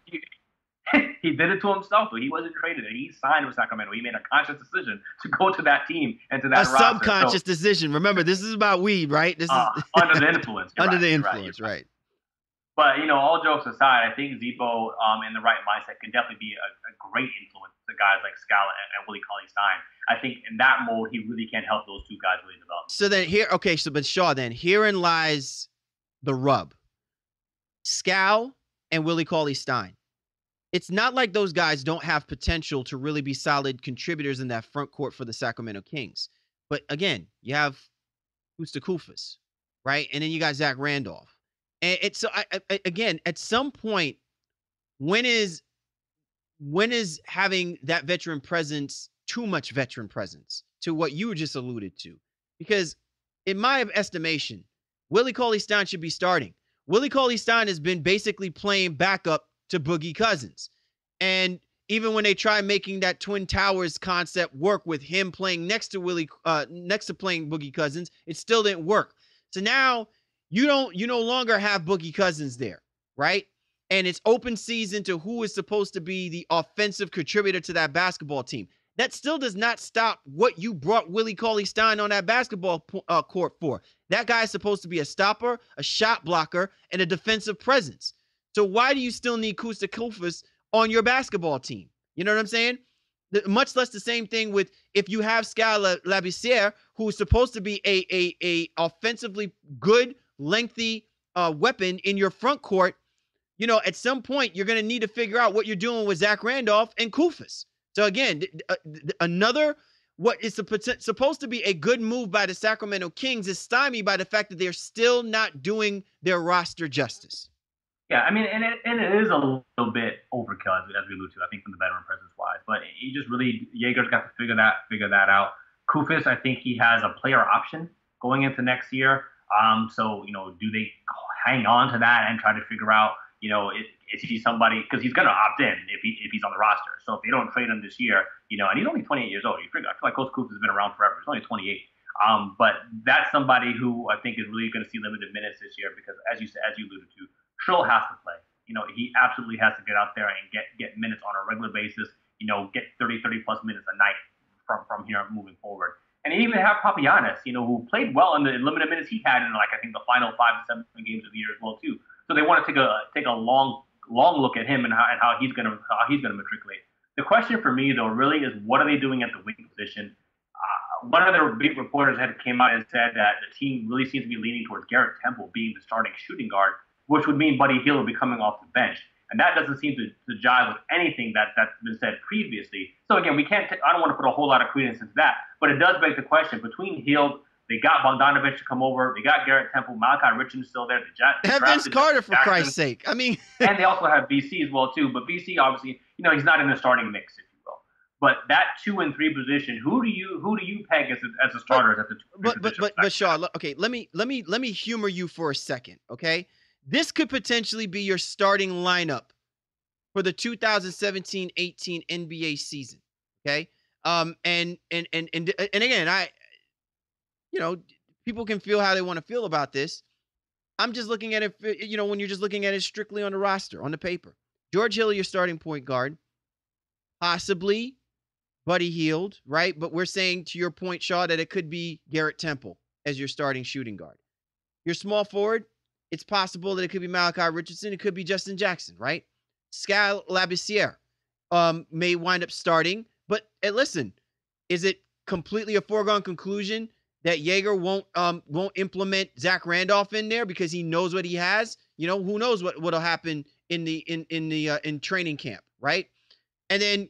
He did it to himself. He wasn't traded. He signed with Sacramento. He made a conscious decision to go to that team and to that roster. A subconscious decision. Remember, this is about weed, right? This is under the influence. Under the influence, right. But, all jokes aside, I think Z-Bo in the right mindset can definitely be a great influence to guys like Scala and Willie Cauley-Stein. I think in that mode, he really can help those two guys really develop. So then but Shaw, then herein lies the rub. Scal and Willie Cauley-Stein. It's not like those guys don't have potential to really be solid contributors in that front court for the Sacramento Kings. But again, you have Kosta Koufos, right? And then you got Zach Randolph. And it's so again, at some point, when is having that veteran presence too much veteran presence to what you just alluded to? Because in my estimation, Willie Cauley-Stein should be starting. Willie Cauley-Stein has been basically playing backup to Boogie Cousins. And even when they try making that Twin Towers concept work with him playing next to playing Boogie Cousins, it still didn't work. So now you no longer have Boogie Cousins there, right? And it's open season to who is supposed to be the offensive contributor to that basketball team. That still does not stop what you brought Willie Cauley-Stein on that basketball court for. That guy is supposed to be a stopper, a shot blocker, and a defensive presence. So why do you still need Kosta Koufos on your basketball team? You know what I'm saying? Much less the same thing with if you have Skal Labissière, who's supposed to be a offensively good, lengthy weapon in your front court. You know, at some point, you're going to need to figure out what you're doing with Zach Randolph and Koufos. So again, another what is supposed to be a good move by the Sacramento Kings is stymied by the fact that they're still not doing their roster justice. Yeah, I mean, and it is a little bit overkill, as we allude to, I think, from the veteran presence-wise. But you just really, Jaeger's got to figure that out. Koufos, I think he has a player option going into next year. So, you know, do they hang on to that and try to figure out, you know, is he somebody, because he's going to opt in if he's on the roster. So if they don't trade him this year, you know, and he's only 28 years old. I feel like Coach Koufos has been around forever. He's only 28. But that's somebody who I think is really going to see limited minutes this year because, as you alluded to, Schroll has to play. You know, he absolutely has to get out there and get minutes on a regular basis. You know, get 30 plus minutes a night from here moving forward. And they even have Papagiannis, you know, who played well in the limited minutes he had in, like, I think the final 5 to 7 games of the year as well too. So they want to take a long look at him and how he's gonna matriculate. The question for me though really is, what are they doing at the wing position? One of their big reporters came out and said that the team really seems to be leaning towards Garrett Temple being the starting shooting guard, which would mean Buddy Hield will be coming off the bench. And that doesn't seem to jive with anything that's been said previously. So again, I don't want to put a whole lot of credence into that, but it does beg the question between Hield, they got Bogdanovich to come over, they got Garrett Temple, Malachi Richardson's still there. They have Vince Carter, for Christ's sake. I mean, and they also have BC as well too. But BC obviously, you know, he's not in the starting mix, if you will. But that 2 and 3 position, who do you peg as the starters at the 2 position? But Shaw, okay, let me humor you for a second, okay? This could potentially be your starting lineup for the 2017-18 NBA season, okay? And again, you know, people can feel how they want to feel about this. I'm just looking at it, you know, when you're just looking at it strictly on the roster, on the paper. George Hill, your starting point guard. Possibly Buddy Hield, right? But we're saying, to your point, Shaw, that it could be Garrett Temple as your starting shooting guard. Your small forward, it's possible that it could be Malachi Richardson. It could be Justin Jackson, right? Skal Labissière may wind up starting. But listen, is it completely a foregone conclusion that Jaeger won't implement Zach Randolph in there because he knows what he has? You know, who knows what'll happen in training camp, right? And then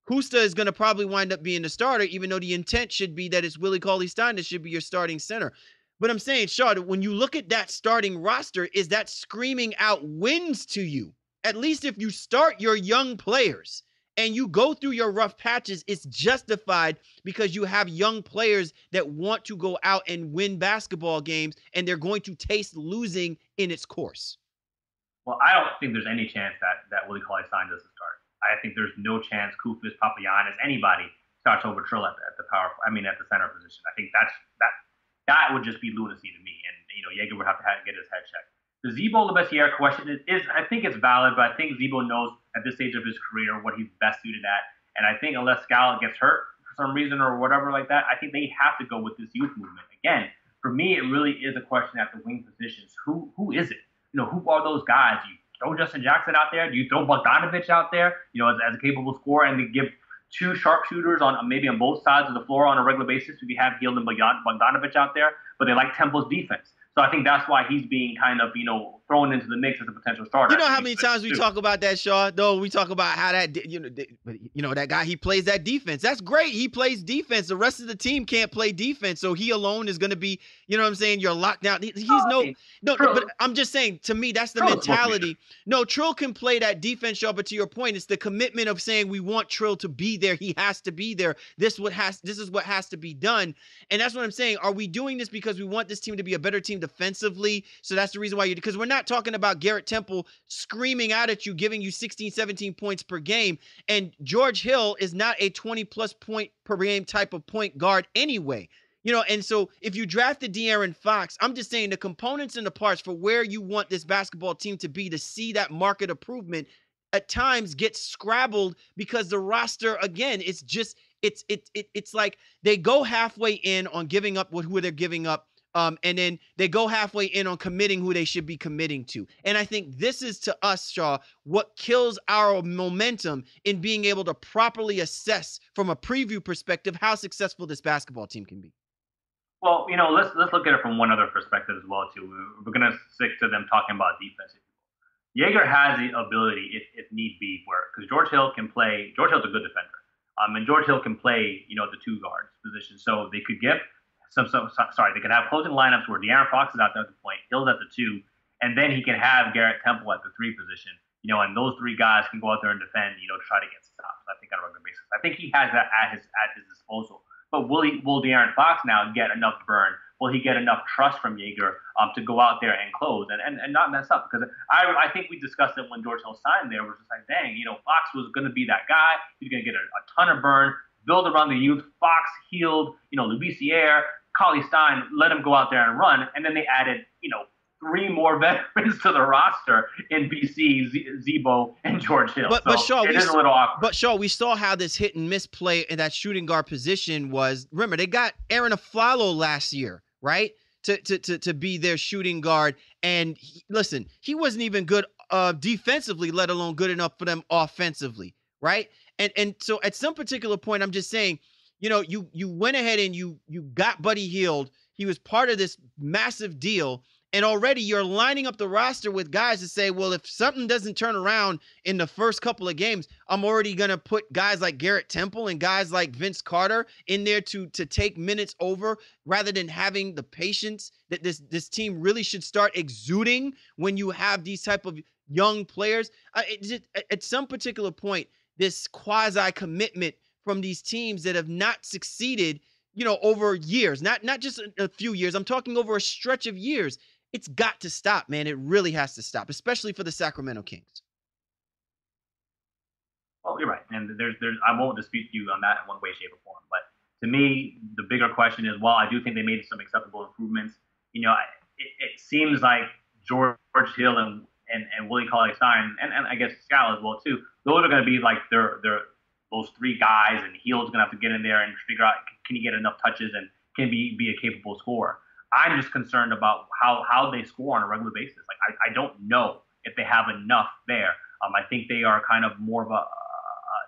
Kosta is going to probably wind up being the starter, even though the intent should be that it's Willie Cauley-Stein that should be your starting center. But I'm saying, Shaw, when you look at that starting roster, is that screaming out wins to you? At least if you start your young players and you go through your rough patches, it's justified because you have young players that want to go out and win basketball games, and they're going to taste losing in its course. Well, I don't think there's any chance that Willie Cauley-Stein doesn't start. I think there's no chance Koufos, Papagiannis, anybody starts over Trill at the center position. I think that would just be lunacy to me, and you know, Jaeger would have to get his head checked. The Zebo Labissière question is I think it's valid, but I think Zebo knows at this stage of his career what he's best suited at. And I think unless Skal gets hurt for some reason or whatever like that, I think they have to go with this youth movement. Again, for me, it really is a question at the wing positions. Who is it? You know, who are those guys? Do you throw Justin Jackson out there? Do you throw Bogdanovich out there, you know, as a capable scorer, and to give 2 sharpshooters on both sides of the floor on a regular basis? We have Hield and Bogdanovich out there, but they like Temple's defense. So I think that's why he's being kind of, you know, thrown into the mix as a potential starter. You know how many times we talk about that, Shaw? Though we talk about how that, that guy, he plays that defense. That's great. He plays defense. The rest of the team can't play defense, so he alone is going to be, you know what I'm saying? You're locked down. He's but I'm just saying, to me, that's the mentality. No, Trill can play that defense, Shaw, but to your point, it's the commitment of saying we want Trill to be there. He has to be there. This is what has to be done, and that's what I'm saying. Are we doing this because we want this team to be a better team defensively? So that's the reason why because we're not talking about Garrett Temple screaming out at you, giving you 16, 17 points per game. And George Hill is not a 20-plus point per game type of point guard anyway. And so if you drafted De'Aaron Fox, I'm just saying the components and the parts for where you want this basketball team to be to see that market improvement at times gets scrabbled because the roster, again, it's like they go halfway in on giving up who they're giving up. And then they go halfway in on committing who they should be committing to. And I think this is, to us, Shaw, what kills our momentum in being able to properly assess from a preview perspective how successful this basketball team can be. Well, let's look at it from one other perspective as well, too. We're going to stick to them talking about defense. Jaeger has the ability, if need be, because George Hill's a good defender. And George Hill can play, the two guards position. So they could get they could have closing lineups where De'Aaron Fox is out there at the point, Hill's at the 2, and then he can have Garrett Temple at the 3 position, and those 3 guys can go out there and defend, to try to get stops, I think, on a regular basis. I think he has that at his disposal. But will De'Aaron Fox now get enough burn? Will he get enough trust from Jaeger to go out there and close and not mess up? Because I think we discussed it when George Hill signed there. We're just like, dang, Fox was going to be that guy. He's going to get a ton of burn, build around the youth. Fox, Hield, Labissiere, Cauley Stein, let him go out there and run. And then they added, 3 more veterans to the roster in BC, Zebo, and George Hill. But Shaw, it is a little awkward. But Shaw, we saw how this hit and miss play in that shooting guard position was. Remember, they got Aaron Aflalo last year, right? To be their shooting guard. And listen, he wasn't even good defensively, let alone good enough for them offensively, right? And so at some particular point, I'm just saying, you went ahead and you got Buddy Hield. He was part of this massive deal. And already you're lining up the roster with guys to say, well, if something doesn't turn around in the first couple of games, I'm already going to put guys like Garrett Temple and guys like Vince Carter in there to take minutes over, rather than having the patience that this team really should start exuding when you have these type of young players. At some particular point, this quasi commitment from these teams that have not succeeded, over years, not just a few years. I'm talking over a stretch of years. It's got to stop, man. It really has to stop, especially for the Sacramento Kings. Well, you're right. And I won't dispute you on that in one way, shape, or form. But to me, the bigger question is, while I do think they made some acceptable improvements, it seems like George Hill and Willie Cauley-Stein, and I guess Scala as well, too, those are going to be like those 3 guys, and Hield's going to have to get in there and figure out, can he get enough touches and can be a capable scorer. I'm just concerned about how they score on a regular basis. Like, I don't know if they have enough there. I think they are kind of more of a,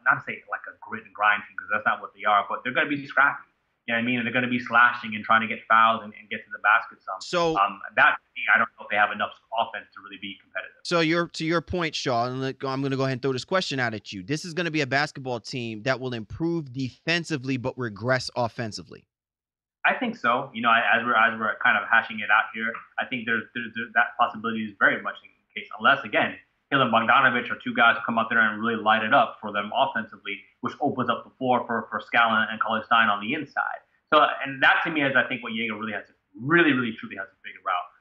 not to say like a grit and grind team, because that's not what they are, but they're going to be scrappy. You know what I mean? And they're going to be slashing and trying to get fouls and get to the basket some. So that, I don't know if they have enough offense to really be competitive. So to your point, Shaw, and I'm going to go ahead and throw this question out at you. This is going to be a basketball team that will improve defensively but regress offensively. I think so. As we're kind of hashing it out here, I think there's that possibility is very much in case, unless again, Hill and Bogdanovich are 2 guys who come out there and really light it up for them offensively, which opens up the floor for Scallon and Cauley-Stein on the inside. So, and that to me is, I think, what Jaeger really truly has to figure out.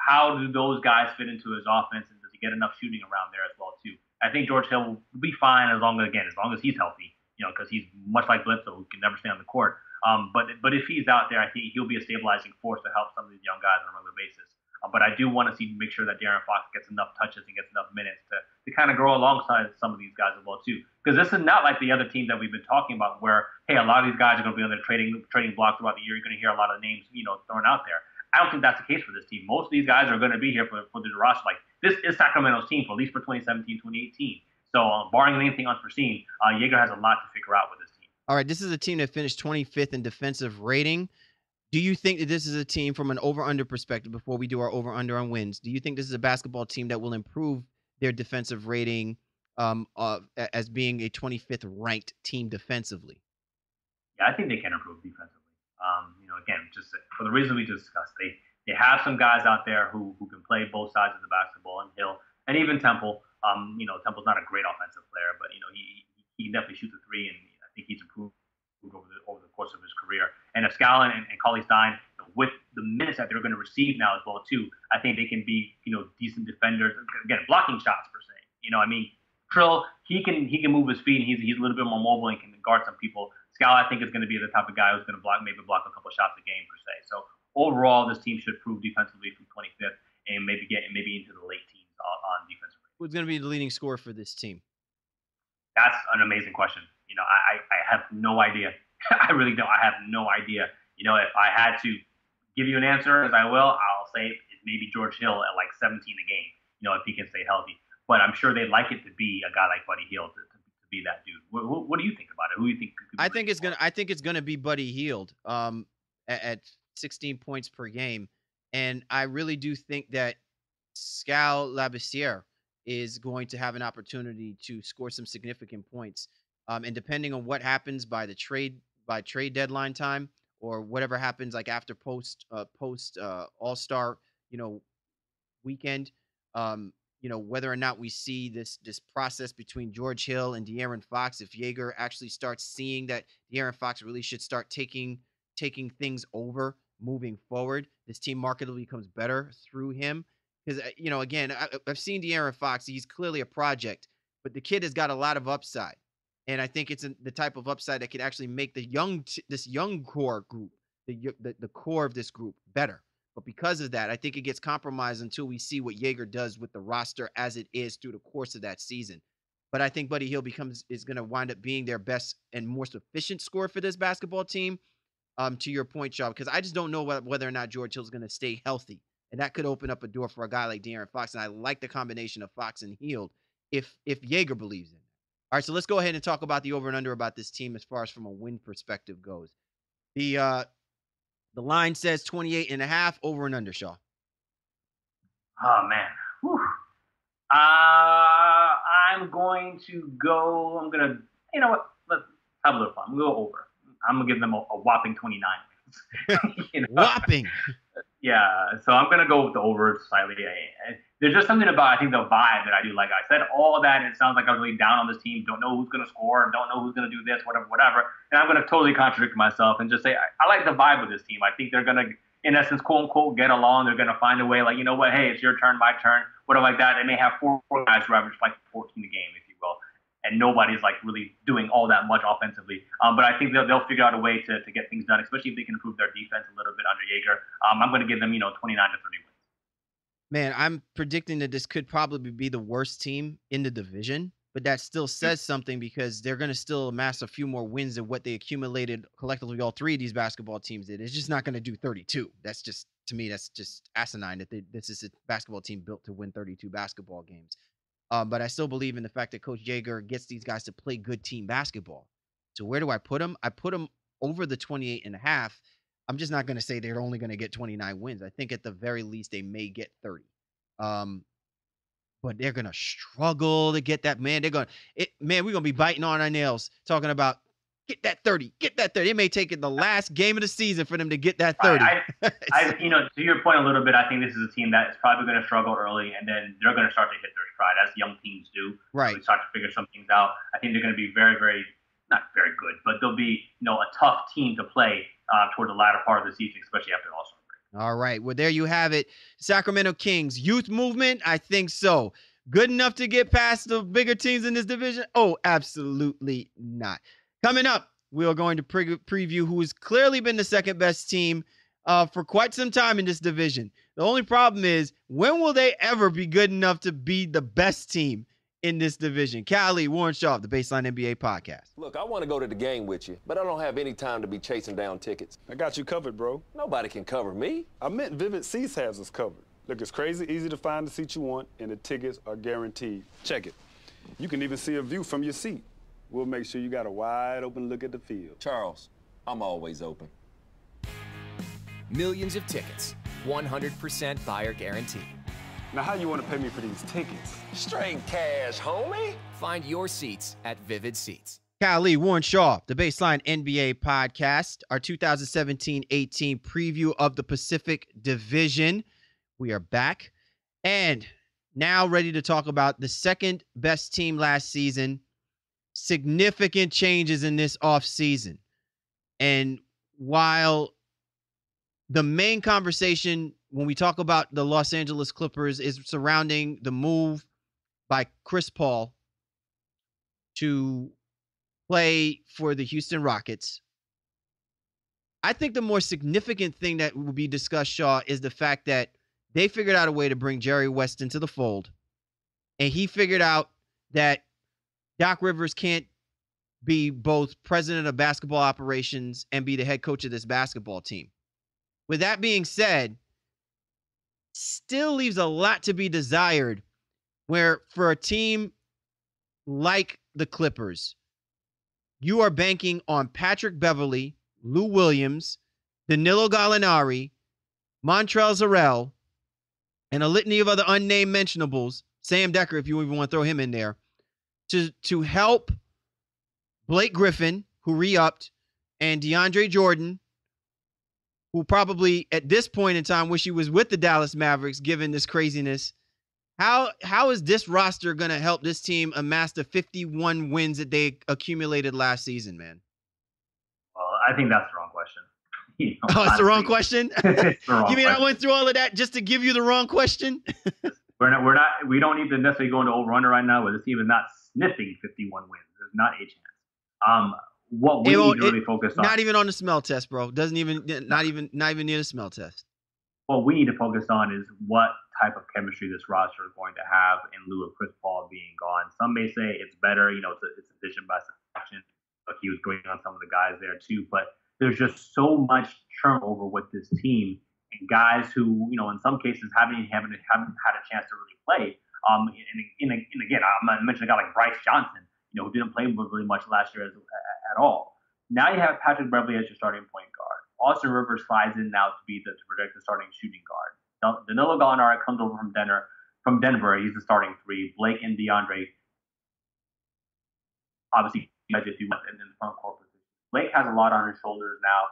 How do those guys fit into his offense, and does he get enough shooting around there as well too? I think George Hill will be fine as long as he's healthy. Because he's much like Bledsoe, who can never stay on the court. But if he's out there, I think he'll be a stabilizing force to help some of these young guys on a regular basis. But I do want to make sure that De'Aaron Fox gets enough touches and gets enough minutes to kind of grow alongside some of these guys as well too. Because this is not like the other teams that we've been talking about, where hey, a lot of these guys are going to be on their trading block throughout the year. You're going to hear a lot of names thrown out there. I don't think that's the case for this team. Most of these guys are going to be here for the roster. Like, this is Sacramento's team, for at least for 2017, 2018. So barring anything unforeseen, Jaeger has a lot to figure out with this team. All right, this is a team that finished 25th in defensive rating. Do you think that this is a team from an over-under perspective, before we do our over-under on wins, do you think this is a basketball team that will improve their defensive rating as being a 25th ranked team defensively? Yeah, I think they can improve defensively. Again, just for the reason we discussed, they have some guys out there who can play both sides of the basketball, and Hill and even Temple. Temple's not a great offensive player, but he can definitely shoot the three, and I think he's improved over the course of his career. And if Scallon and Cauley-Stein, with the minutes that they're going to receive now as well too, I think they can be decent defenders. Again, blocking shots per se. Trill, he can move his feet, and he's a little bit more mobile and can guard some people. Scallon, I think, is going to be the type of guy who's going to block a couple shots a game per se. So overall, this team should prove defensively from 25th and maybe into the late teens on defensive rating. Who's going to be the leading scorer for this team? That's an amazing question. I have no idea. I really don't. I have no idea. If I had to give you an answer, as I will, I'll say it's maybe George Hill at like 17 a game, if he can stay healthy. But I'm sure they'd like it to be a guy like Buddy Hield to be that dude. What do you think about it? Who do you think could be? I think it's gonna be Buddy Hield at 16 points per game, and I really do think that Skal Labissière is going to have an opportunity to score some significant points. And depending on what happens by trade deadline time, or whatever happens like after post All-Star weekend, whether or not we see this process between George Hill and De'Aaron Fox, if Joerger actually starts seeing that De'Aaron Fox really should start taking things over moving forward, this team markedly becomes better through him. Because again, I've seen De'Aaron Fox; he's clearly a project, but the kid has got a lot of upside, and I think it's the type of upside that can actually make this young core group, the core of this group, better. But because of that, I think it gets compromised until we see what Joerger does with the roster as it is through the course of that season. But I think Buddy Hield is going to wind up being their best and most efficient scorer for this basketball team. To your point, Shaw, because I just don't know whether or not George Hill's going to stay healthy. And that could open up a door for a guy like De'Aaron Fox. And I like the combination of Fox and Hield if Joerger believes in it. All right, so let's go ahead and talk about the over and under about this team as far as from a win perspective goes. The line says 28.5, over and under, Shaw. Oh, man. Whew. I'm going to go, you know what? Let's have a little fun. I'm going to go over. I'm going to give them a whopping 29. Whopping. Yeah, so I'm going to go with the over slightly. There's just something about, I think, the vibe that I do like. I said all that, and it sounds like I'm really down on this team. Don't know who's going to score. Don't know who's going to do this, whatever. And I'm going to totally contradict myself and just say I like the vibe of this team. I think they're going to, in essence, quote unquote, get along. They're going to find a way, like, you know what, hey, it's your turn, my turn, whatever like that. They may have four guys who average like 14 a game, if you will. And nobody's like really doing all that much offensively. But I think they'll figure out a way to get things done, especially if they can improve their defense a little bit under Joerger. I'm going to give them, 29 to 30 wins. Man, I'm predicting that this could probably be the worst team in the division, but that still says something because they're going to still amass a few more wins than what they accumulated collectively. All three of these basketball teams did. It's just not going to do 32. That's just, to me, that's just asinine that this is a basketball team built to win 32 basketball games. But I still believe in the fact that Coach Joerger gets these guys to play good team basketball. So where do I put them? I put them over the 28.5. I'm just not going to say they're only going to get 29 wins. I think at the very least they may get 30. But they're going to struggle to get that. Man, we're going to be biting on our nails talking about get that 30. It may take it the last game of the season for them to get that 30. To your point a little bit, I think this is a team that is probably going to struggle early, and then they're going to start to hit their stride as young teams do. Right. They start to figure some things out. I think they're going to be very, very, not very good, but they'll be, a tough team to play toward the latter part of the season, especially after All-Star break. All right. Well, there you have it. Sacramento Kings youth movement. I think so. Good enough to get past the bigger teams in this division? Oh, absolutely not. Coming up, we are going to preview who has clearly been the second best team for quite some time in this division. The only problem is, when will they ever be good enough to be the best team in this division? Callie, Warren Shaw, the Baseline NBA podcast. Look, I want to go to the game with you, but I don't have any time to be chasing down tickets. I got you covered, bro. Nobody can cover me. I meant Vivid Seats has us covered. Look, it's crazy easy to find the seat you want, and the tickets are guaranteed. Check it. You can even see a view from your seat. We'll make sure you got a wide open look at the field. Charles, I'm always open. Millions of tickets. 100% buyer guarantee. Now, how you want to pay me for these tickets? Straight cash, homie. Find your seats at Vivid Seats. Kyle, Warren Shaw, the Baseline NBA podcast, our 2017-18 preview of the Pacific Division. We are back and now ready to talk about the second best team last season. Significant changes in this offseason. And while the main conversation when we talk about the Los Angeles Clippers is surrounding the move by Chris Paul to play for the Houston Rockets, I think the more significant thing that will be discussed, Shaw, is the fact that they figured out a way to bring Jerry West into the fold. And he figured out that Doc Rivers can't be both president of basketball operations and be the head coach of this basketball team. With that being said, still leaves a lot to be desired where for a team like the Clippers, you are banking on Patrick Beverley, Lou Williams, Danilo Gallinari, Montrezl Harrell, and a litany of other unnamed mentionables, Sam Decker, if you even want to throw him in there, to help Blake Griffin, who re-upped, and DeAndre Jordan, who probably at this point in time wish he was with the Dallas Mavericks given this craziness. How is this roster going to help this team amass the 51 wins that they accumulated last season, man? Well, I think that's the wrong question. It's the wrong question? It's the wrong You mean question. I went through all of that just to give you the wrong question? We don't need to necessarily go into over-under right now, where this team is not sniffing 51 wins. There's not a chance. What we need to really focus on. Not even on the smell test, bro. Not even near the smell test. What we need to focus on is what type of chemistry this roster is going to have in lieu of Chris Paul being gone. Some may say it's better, it's addition by subtraction. Like he was great on some of the guys there too, but there's just so much turnover with this team and guys who, in some cases haven't had a chance to really play. And again, I'm going to mention a guy like Bryce Johnson, who didn't play really much last year at all. Now you have Patrick Beverley as your starting point guard. Austin Rivers slides in now to protect the starting shooting guard. Danilo Gallinari comes over from Denver. He's the starting three. Blake and DeAndre, obviously, if you want in the front court position. Blake has a lot on his shoulders now.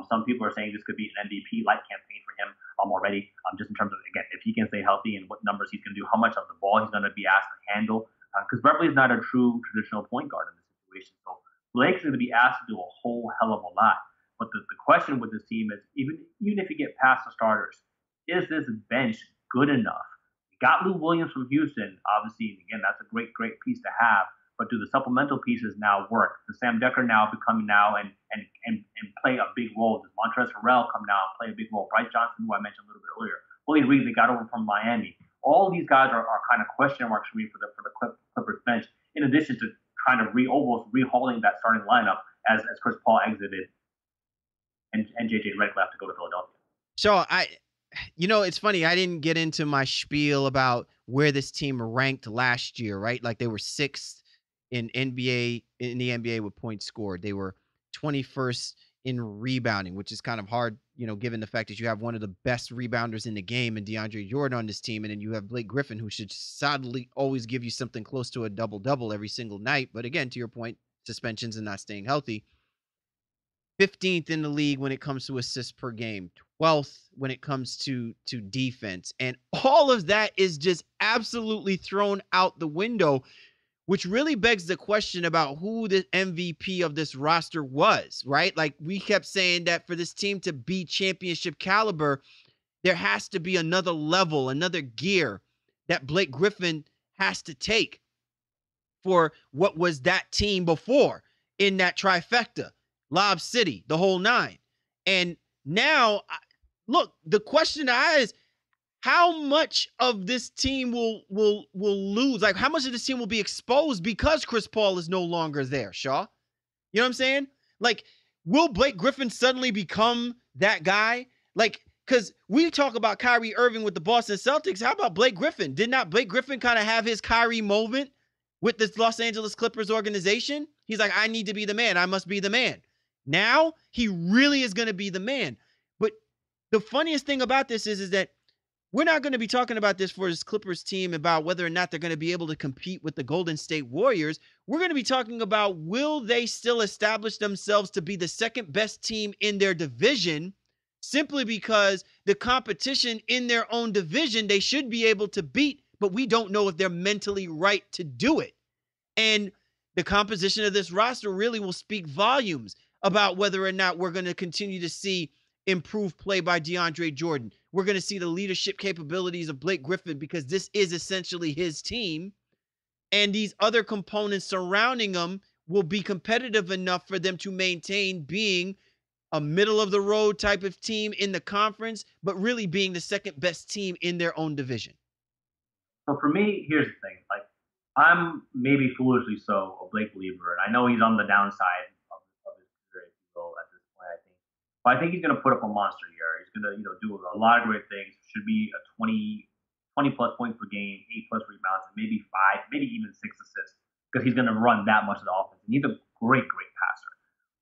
Some people are saying this could be an MVP-like campaign for him already, just in terms of, again, if he can stay healthy and what numbers he's going to do, how much of the ball he's going to be asked to handle. Because Beverley's not a true traditional point guard in this situation. So Blake's going to be asked to do a whole hell of a lot. But the question with this team is, even if you get past the starters, is this bench good enough? You got Lou Williams from Houston, obviously. Again, that's a great piece to have. But do the supplemental pieces now work? Does Sam Decker now become and play a big role? Does Montrezl Harrell come now and play a big role? Bryce Johnson, who I mentioned a little bit earlier. Willie Reed, they got over from Miami. All these guys are kind of question marks for me for the Clippers bench, in addition to trying to almost rehauling that starting lineup as Chris Paul exited and JJ Redick left to go to Philadelphia. So it's funny. I didn't get into my spiel about where this team ranked last year, right? Like they were 6th in the NBA with points scored. They were 21st in rebounding, which is kind of hard, given the fact that you have one of the best rebounders in the game and DeAndre Jordan on this team. And then you have Blake Griffin, who should solidly always give you something close to a double-double every single night. But again, to your point, suspensions and not staying healthy. 15th in the league when it comes to assists per game, 12th when it comes to defense. And all of that is just absolutely thrown out the window, which really begs the question about who the MVP of this roster was, right? Like we kept saying that for this team to be championship caliber, there has to be another level, another gear that Blake Griffin has to take for what was that team before in that trifecta, Lob City, the whole nine. And now, look, the question is, how much of this team will lose? Like, how much of this team will be exposed because Chris Paul is no longer there, Shaw? You know what I'm saying? Like, will Blake Griffin suddenly become that guy? Like, because we talk about Kyrie Irving with the Boston Celtics. How about Blake Griffin? Did not Blake Griffin kind of have his Kyrie moment with this Los Angeles Clippers organization? He's like, I need to be the man. I must be the man. Now, he really is going to be the man. But the funniest thing about this is that we're not going to be talking about this for this Clippers team about whether or not they're going to be able to compete with the Golden State Warriors. We're going to be talking about, will they still establish themselves to be the second best team in their division, simply because the competition in their own division they should be able to beat, but we don't know if they're mentally right to do it. And the composition of this roster really will speak volumes about whether or not we're going to continue to see improved play by DeAndre Jordan. We're going to see the leadership capabilities of Blake Griffin, because this is essentially his team. And these other components surrounding them will be competitive enough for them to maintain being a middle-of-the-road type of team in the conference, but really being the second best team in their own division. So for me, here's the thing. Like, I'm maybe foolishly so a Blake believer, and I know he's on the downside of his career, if you will, at this point, I think. But I think he's going to put up a monster year. He's going to, do a lot of great things. Should be a 20-plus points per game, 8-plus rebounds, and maybe 5, maybe even 6 assists, because he's going to run that much of the offense. And he's a great passer.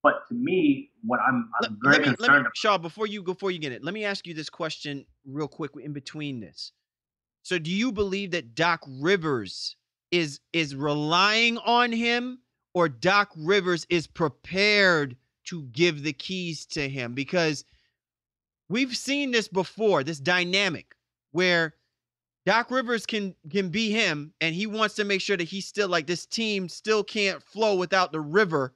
But to me, what I'm very concerned about. Shaw, before you get it, let me ask you this question real quick in between this. So do you believe that Doc Rivers is relying on him, or Doc Rivers is prepared to give the keys to him? Because we've seen this before, this dynamic where Doc Rivers can be him, and he wants to make sure that he's still, like, this team still can't flow without the river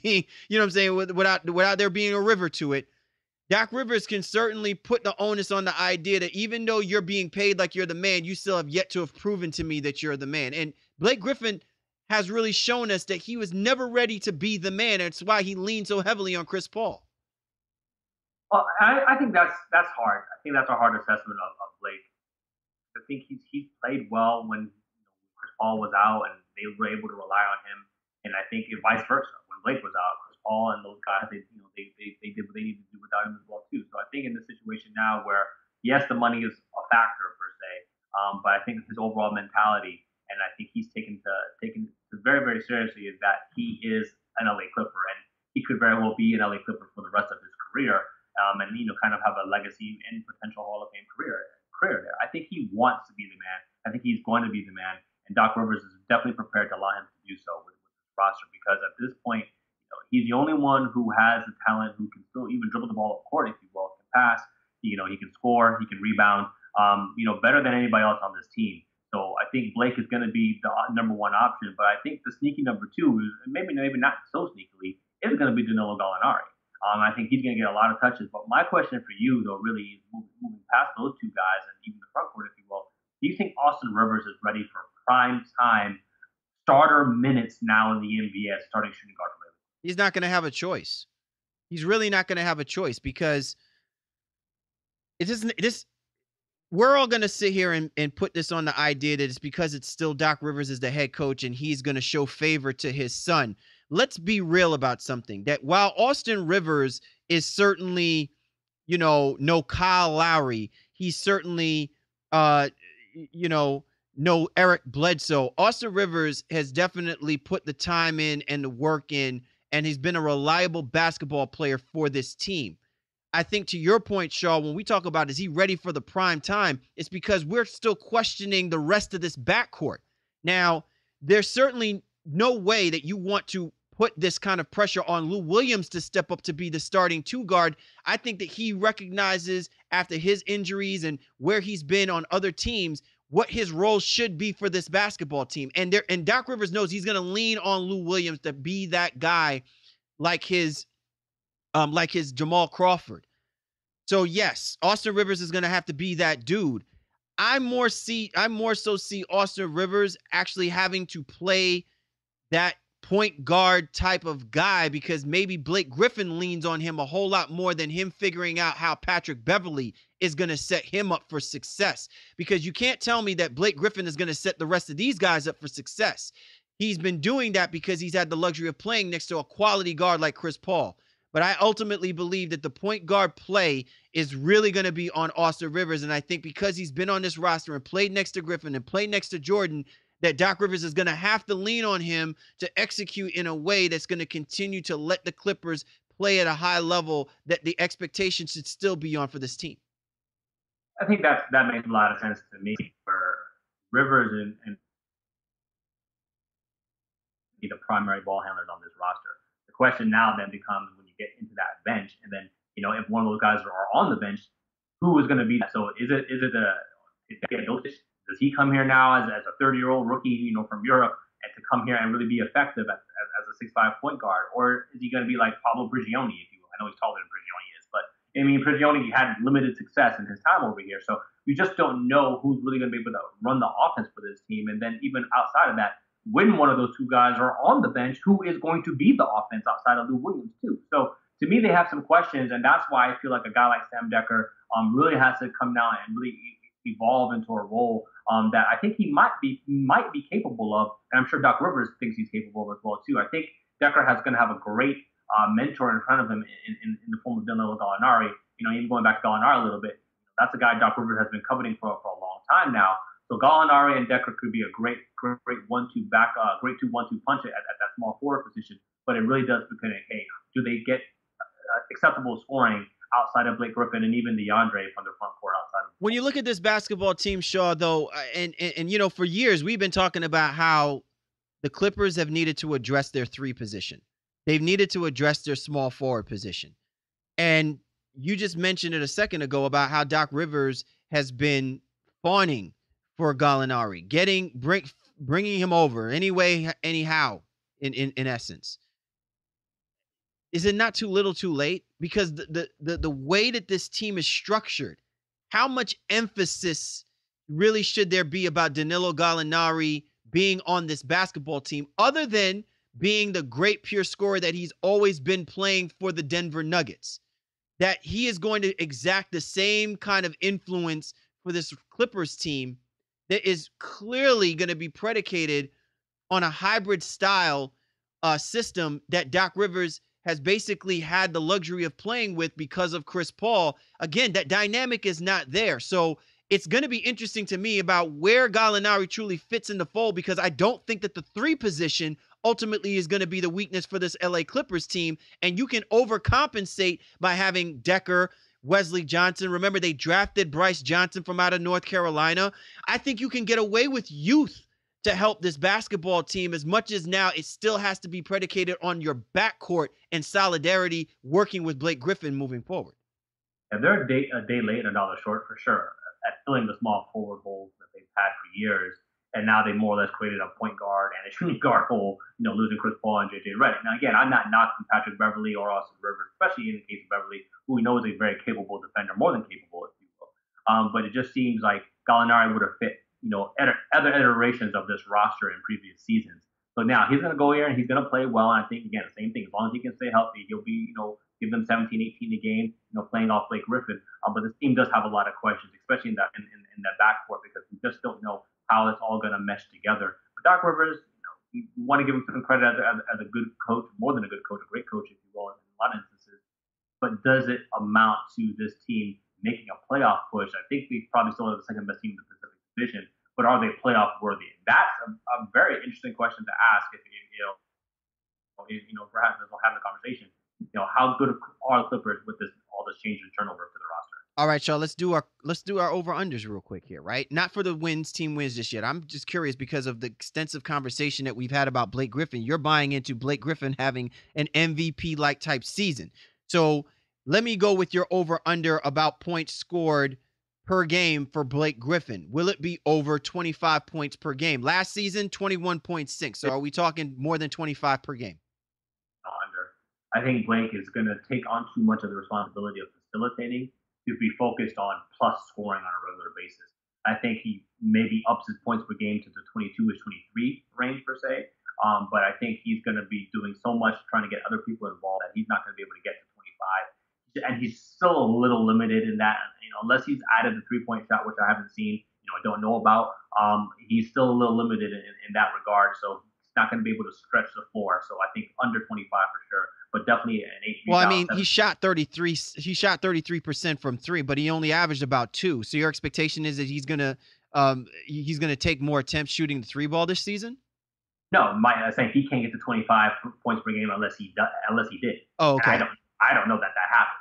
being, you know what I'm saying, without there being a river to it. Doc Rivers can certainly put the onus on the idea that even though you're being paid like you're the man, you still have yet to have proven to me that you're the man. And Blake Griffin has really shown us that he was never ready to be the man. That's why he leaned so heavily on Chris Paul. Well, I think that's hard. I think that's a hard assessment of Blake. I think he's played well when Chris Paul was out and they were able to rely on him. And I think vice versa. When Blake was out, Chris Paul and those guys, they did what they needed to do without him as well too. So I think in this situation now, where yes, the money is a factor per se, but I think his overall mentality, and I think he's taken very, very seriously, is that he is an LA Clipper, and he could very well be an LA Clipper for the rest of his career, and kind of have a legacy and potential Hall of Fame career there. I think he wants to be the man. I think he's going to be the man, and Doc Rivers is definitely prepared to allow him to do so with this roster, because at this point, he's the only one who has the talent, who can still even dribble the ball up court, if you will, can pass, he can score, he can rebound, better than anybody else on this team. So I think Blake is going to be the number one option, but I think the sneaky number two, maybe not so sneakily, is going to be Danilo Gallinari. I think he's going to get a lot of touches. But my question for you, though, really is moving past those two guys and even the front court, if you will, do you think Austin Rivers is ready for prime time starter minutes now in the NBA as starting shooting guard for Lakers? He's not going to have a choice. He's really not going to have a choice, because it isn't this. We're all going to sit here and put this on the idea that it's because it's still Doc Rivers is the head coach and he's going to show favor to his son. Let's be real about something, that while Austin Rivers is certainly, no Kyle Lowry, he's certainly, no Eric Bledsoe. Austin Rivers has definitely put the time in and the work in, and he's been a reliable basketball player for this team. I think to your point, Shaw, when we talk about is he ready for the prime time, it's because we're still questioning the rest of this backcourt. Now, there's certainly no way that you want to put this kind of pressure on Lou Williams to step up to be the starting two guard. I think that he recognizes, after his injuries and where he's been on other teams, what his role should be for this basketball team. And Doc Rivers knows he's going to lean on Lou Williams to be that guy, like his Jamal Crawford. So yes, Austin Rivers is going to have to be that dude. I more so see Austin Rivers actually having to play that point guard type of guy, because maybe Blake Griffin leans on him a whole lot more than him figuring out how Patrick Beverley is going to set him up for success. Because you can't tell me that Blake Griffin is going to set the rest of these guys up for success. He's been doing that because he's had the luxury of playing next to a quality guard like Chris Paul. But I ultimately believe that the point guard play is really going to be on Austin Rivers. And I think because he's been on this roster and played next to Griffin and played next to Jordan, that Doc Rivers is going to have to lean on him to execute in a way that's going to continue to let the Clippers play at a high level that the expectation should still be on for this team? I think that makes a lot of sense to me for Rivers and be the primary ball handlers on this roster. The question now then becomes when you get into that bench, and then if one of those guys are on the bench, who is going to be that? So is it does he come here now as a 30-year-old rookie, from Europe, and to come here and really be effective as a 6'5" point guard, or is he going to be like Pablo Prigioni, if you will? I know he's taller than Prigioni is, but Prigioni had limited success in his time over here, so we just don't know who's really going to be able to run the offense for this team. And then even outside of that, when one of those two guys are on the bench, who is going to be the offense outside of Lou Williams too? So to me, they have some questions, and that's why I feel like a guy like Sam Dekker really has to come down and really evolve into a role that I think he might be capable of, and I'm sure Doc Rivers thinks he's capable of as well too. I think Dekker is going to have a great mentor in front of him in the form of Danilo Gallinari. Even going back to Gallinari a little bit, that's a guy Doc Rivers has been coveting for a long time now. So Gallinari and Dekker could be a great 1-2 back, great 2-1-2 punch at that small forward position. But it really does depend on, hey, do they get acceptable scoring outside of Blake Griffin and even DeAndre from the front court outside of. When you look at this basketball team, Shaw, though, and for years we've been talking about how the Clippers have needed to address their 3 position. They've needed to address their small forward position. And you just mentioned it a second ago about how Doc Rivers has been fawning for Gallinari, bringing him over anyway, anyhow, in essence. Is it not too little too late? Because the way that this team is structured, how much emphasis really should there be about Danilo Gallinari being on this basketball team, other than being the great pure scorer that he's always been playing for the Denver Nuggets? That he is going to exact the same kind of influence for this Clippers team that is clearly going to be predicated on a hybrid style system that Doc Rivers has basically had the luxury of playing with because of Chris Paul. Again, that dynamic is not there. So it's going to be interesting to me about where Gallinari truly fits in the fold, because I don't think that the 3 position ultimately is going to be the weakness for this LA Clippers team. And you can overcompensate by having Dekker, Wesley Johnson. Remember, they drafted Bryce Johnson from out of North Carolina. I think you can get away with youth to help this basketball team, as much as now it still has to be predicated on your backcourt and solidarity working with Blake Griffin moving forward. Yeah, they're a day late and a dollar short for sure at filling the small forward holes that they've had for years. And now they more or less created a point guard and a shooting guard hole, losing Chris Paul and JJ Redick. Now, again, I'm not knocking Patrick Beverley or Austin Rivers, especially in the case of Beverley, who we know is a very capable defender, more than capable, if you will. But it just seems like Gallinari would have fit, other iterations of this roster in previous seasons. So now he's going to go here and he's going to play well. And I think, again, the same thing. As long as he can stay healthy, he'll be, give them 17, 18 a game, playing off Blake Griffin. But this team does have a lot of questions, especially in that backcourt, because we just don't know how it's all going to mesh together. But Doc Rivers, we want to give him some credit as a good coach, more than a good coach, a great coach, if you will, in a lot of instances. But does it amount to this team making a playoff push? I think we probably still have the second best team in the Pacific Division, but are they playoff worthy? That's a very interesting question to ask. If perhaps as we'll have the conversation, how good are the Clippers with all this change in turnover to the roster? All right, y'all, let's do our over-unders real quick here, right? Not for the team wins just yet. I'm just curious because of the extensive conversation that we've had about Blake Griffin. You're buying into Blake Griffin having an MVP-like type season. So let me go with your over-under about points scored per game for Blake Griffin. Will it be over 25 points per game? Last season, 21.6. So are we talking more than 25 per game? Under. I think Blake is going to take on too much of the responsibility of facilitating to be focused on plus scoring on a regular basis. I think he maybe ups his points per game to the 22-ish, 23 range per se. But I think he's going to be doing so much trying to get other people involved that he's not going to be able to get to 25. And he's still a little limited in that, unless he's added the 3-point shot, which I haven't seen, I don't know about. He's still a little limited in that regard. So he's not going to be able to stretch the floor. So I think under 25 for sure, but definitely an 8. Well, I mean, he shot 33. He shot 33% from 3, but he only averaged about 2. So your expectation is that he's gonna take more attempts shooting the 3 ball this season? No, I'm saying he can't get to 25 points per game unless he did. Oh, okay. I don't know that happened.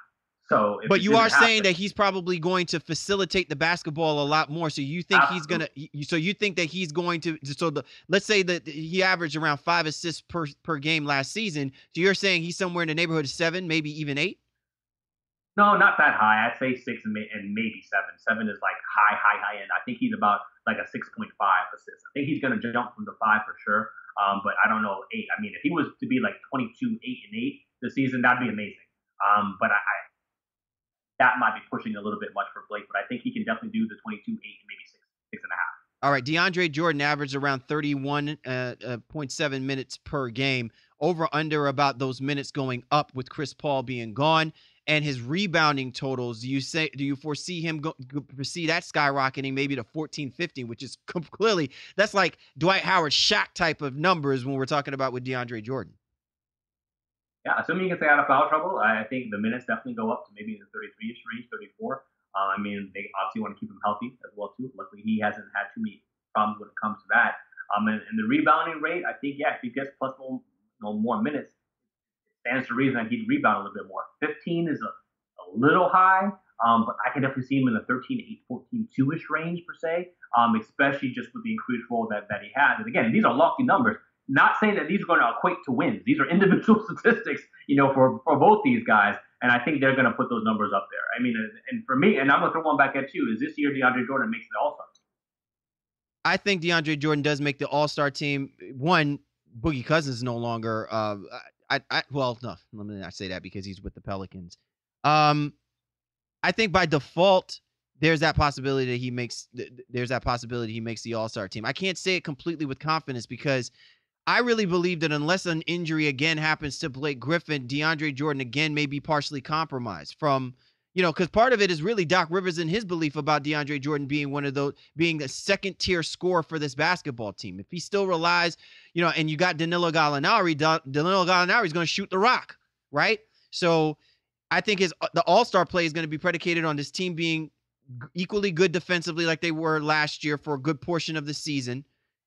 So, but you are saying that he's probably going to facilitate the basketball a lot more. So you think he's gonna? So you think that he's going to? So let's say that he averaged around 5 assists per game last season. So you're saying he's somewhere in the neighborhood of 7, maybe even 8? No, not that high. I'd say 6 and maybe 7. 7 is like high end. I think he's about like a 6.5 assists. I think he's going to jump from the 5 for sure. But I don't know 8. I mean, if he was to be like 22, 8 and 8 this season, that'd be amazing. But I that might be pushing a little bit much for Blake. But I think he can definitely do the 22, 8, and maybe 6.5. All right, DeAndre Jordan averaged around 31.7 minutes per game. Over under about those minutes going up with Chris Paul being gone. And his rebounding totals, do you foresee him foresee that skyrocketing maybe to 14, 15, which is clearly, that's like Dwight Howard Shaq type of numbers when we're talking about with DeAndre Jordan. Yeah, assuming he can stay out of foul trouble, I think the minutes definitely go up to maybe the 33-ish range, 34. I mean, they obviously want to keep him healthy as well too. Luckily, he hasn't had too many problems when it comes to that. And the rebounding rate, I think, yeah, if he gets plus more minutes, stands to reason that he'd rebound a little bit more. 15 is a little high, but I can definitely see him in the 13-8, 14-2-ish range per se, especially just with the increased role that he has. And again, these are lofty numbers. Not saying that these are going to equate to wins. These are individual statistics, for both these guys, and I think they're going to put those numbers up there. I mean, and for me, and I'm going to throw one back at you, is this year DeAndre Jordan makes the All-Star team? I think DeAndre Jordan does make the All-Star team. One, Boogie Cousins is no longer well, no, let me not say that because he's with the Pelicans. I think by default, there's that possibility that he makes the All-Star team. I can't say it completely with confidence because I really believe that unless an injury again happens to Blake Griffin, DeAndre Jordan again may be partially compromised from, because part of it is really Doc Rivers and his belief about DeAndre Jordan being being the second tier scorer for this basketball team. If he still relies, and you got Danilo Gallinari, Danilo Gallinari is going to shoot the rock, right? So I think the All-Star play is going to be predicated on this team being equally good defensively like they were last year for a good portion of the season.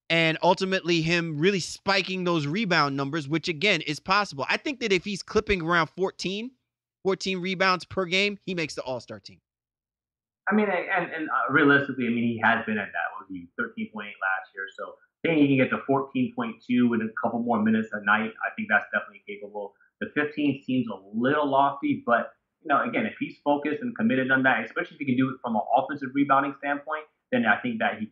And ultimately him really spiking those rebound numbers, which again is possible. I think that if he's clipping around 14 rebounds per game, he makes the All-Star team. I mean, and realistically, I mean, he has been at that. What was he, 13.8 last year? So I think he can get to 14.2 with a couple more minutes a night. I think that's definitely capable. The 15 seems a little lofty, but, again, if he's focused and committed on that, especially if he can do it from an offensive rebounding standpoint, then I think that he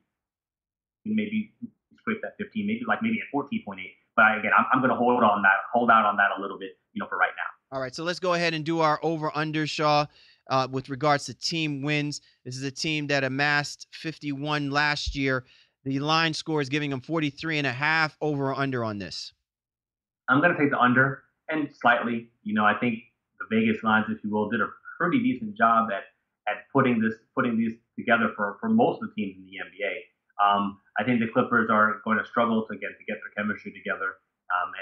can maybe scrape that 15, maybe at 14.8. But again, I'm going to hold out on that a little bit, for right now. All right, so let's go ahead and do our over-under, Shaw, with regards to team wins. This is a team that amassed 51 last year. The line score is giving them 43.5. Over or under on this? I'm going to take the under, and slightly. I think the Vegas lines, if you will, did a pretty decent job at putting these together for most of the teams in the NBA. I think the Clippers are going to struggle to get their chemistry together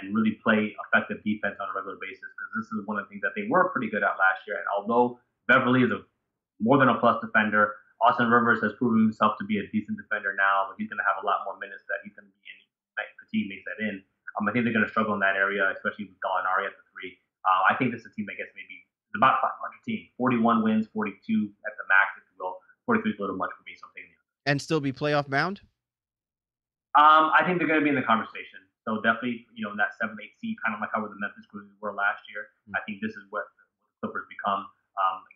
and really play effective defense on a regular basis because this is one of the things that they were pretty good at last year. And although Beverly is more than a plus defender, Austin Rivers has proven himself to be a decent defender now. But he's going to have a lot more minutes that he's going to be in. Fatigue makes that in. I think they're going to struggle in that area, especially with Gallinari at the 3. I think this is a team that gets maybe about 500 team, 41 wins, 42 at the max, if you will. 43 is a little much for me, so I'm taking the under. And still be playoff bound? I think they're going to be in the conversation. So definitely, in that 7-8 seed, kind of like how the Memphis Grizzlies were last year. I think this is what the Clippers become.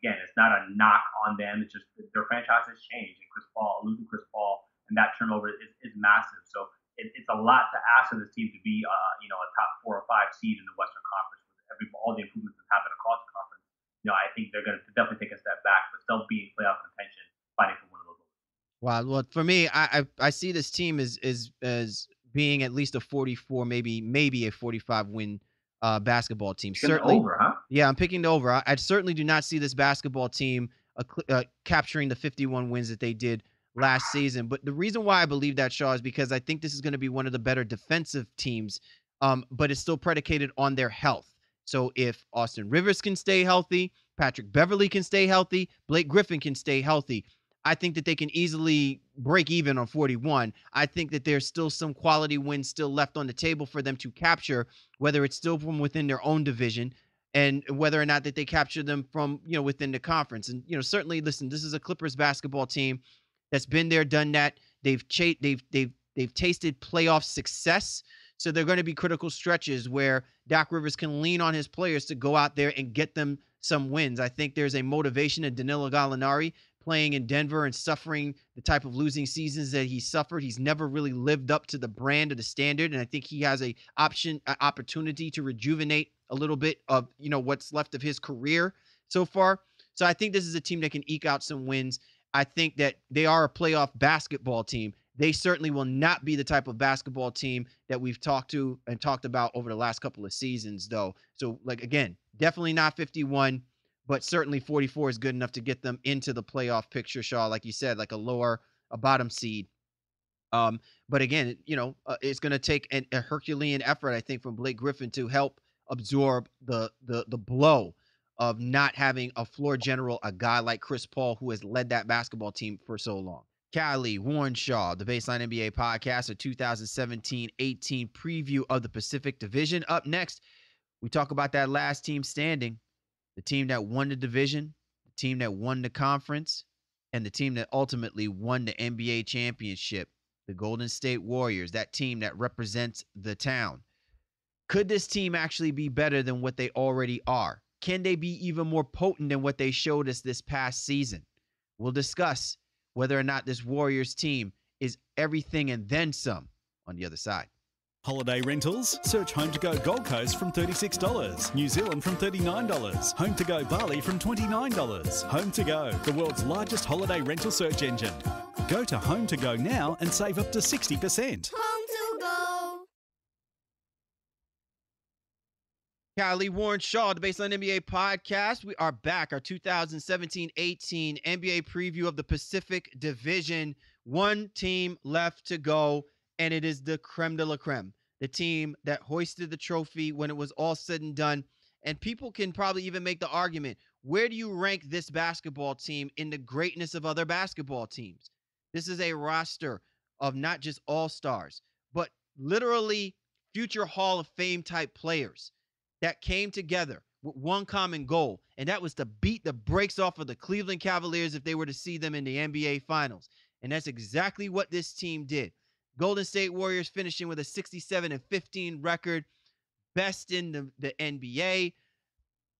Again, it's not a knock on them. It's just their franchise has changed. And losing Chris Paul, and that turnover is massive. So it's a lot to ask of this team to be, a top 4 or 5 seed in the Western Conference with all the improvements that happen across the conference. I think they're going to definitely take a step back, but still be in playoff contention, fighting for one of those. Wow. Well, for me, I see this team as being at least a 44, maybe a 45 win basketball team. Certainly over, huh? Yeah, I'm picking the over. I certainly do not see this basketball team capturing the 51 wins that they did last season. But the reason why I believe that, Shaw, is because I think this is going to be one of the better defensive teams, but it's still predicated on their health. So if Austin Rivers can stay healthy, Patrick Beverly can stay healthy, Blake Griffin can stay healthy, I think that they can easily break even on 41. I think that there's still some quality wins still left on the table for them to capture, whether it's still from within their own division. and whether or not that they capture them from, within the conference. And, certainly, listen, this is a Clippers basketball team that's been there, done that. They've tasted playoff success. So they're going to be critical stretches where Doc Rivers can lean on his players to go out there and get them some wins. I think there's a motivation in Danilo Gallinari playing in Denver and suffering the type of losing seasons that he suffered. He's never really lived up to the brand or the standard. And I think he has an opportunity to rejuvenate a little bit of, what's left of his career so far. So I think this is a team that can eke out some wins. I think that they are a playoff basketball team. They certainly will not be the type of basketball team that we've talked about over the last couple of seasons, though. So, again, definitely not 51, but certainly 44 is good enough to get them into the playoff picture, Shaw, like you said, like a bottom seed. But again, it's going to take a Herculean effort, I think, from Blake Griffin to help absorb the blow of not having a floor general, a guy like Chris Paul, who has led that basketball team for so long. Callie Warnshaw, the Baseline NBA podcast, a 2017-18 preview of the Pacific Division. Up next, we talk about that last team standing, the team that won the division, the team that won the conference, and the team that ultimately won the NBA championship, the Golden State Warriors, that team that represents the town. Could this team actually be better than what they already are? Can they be even more potent than what they showed us this past season? We'll discuss whether or not this Warriors team is everything and then some on the other side. Holiday rentals? Search Home to Go Gold Coast from $36, New Zealand from $39, Home to Go Bali from $29. Home to Go, the world's largest holiday rental search engine. Go to Home to Go now and save up to 60%. Home to Go. Callie Warnshaw, the Baseline NBA podcast. We are back. Our 2017-18 NBA preview of the Pacific Division. One team left to go, and it is the creme de la creme, the team that hoisted the trophy when it was all said and done. And people can probably even make the argument, where do you rank this basketball team in the greatness of other basketball teams? This is a roster of not just all-stars, but literally future Hall of Fame type players that came together with one common goal, and that was to beat the brakes off of the Cleveland Cavaliers if they were to see them in the NBA Finals. And that's exactly what this team did. Golden State Warriors finishing with a 67-15 record, best in the NBA,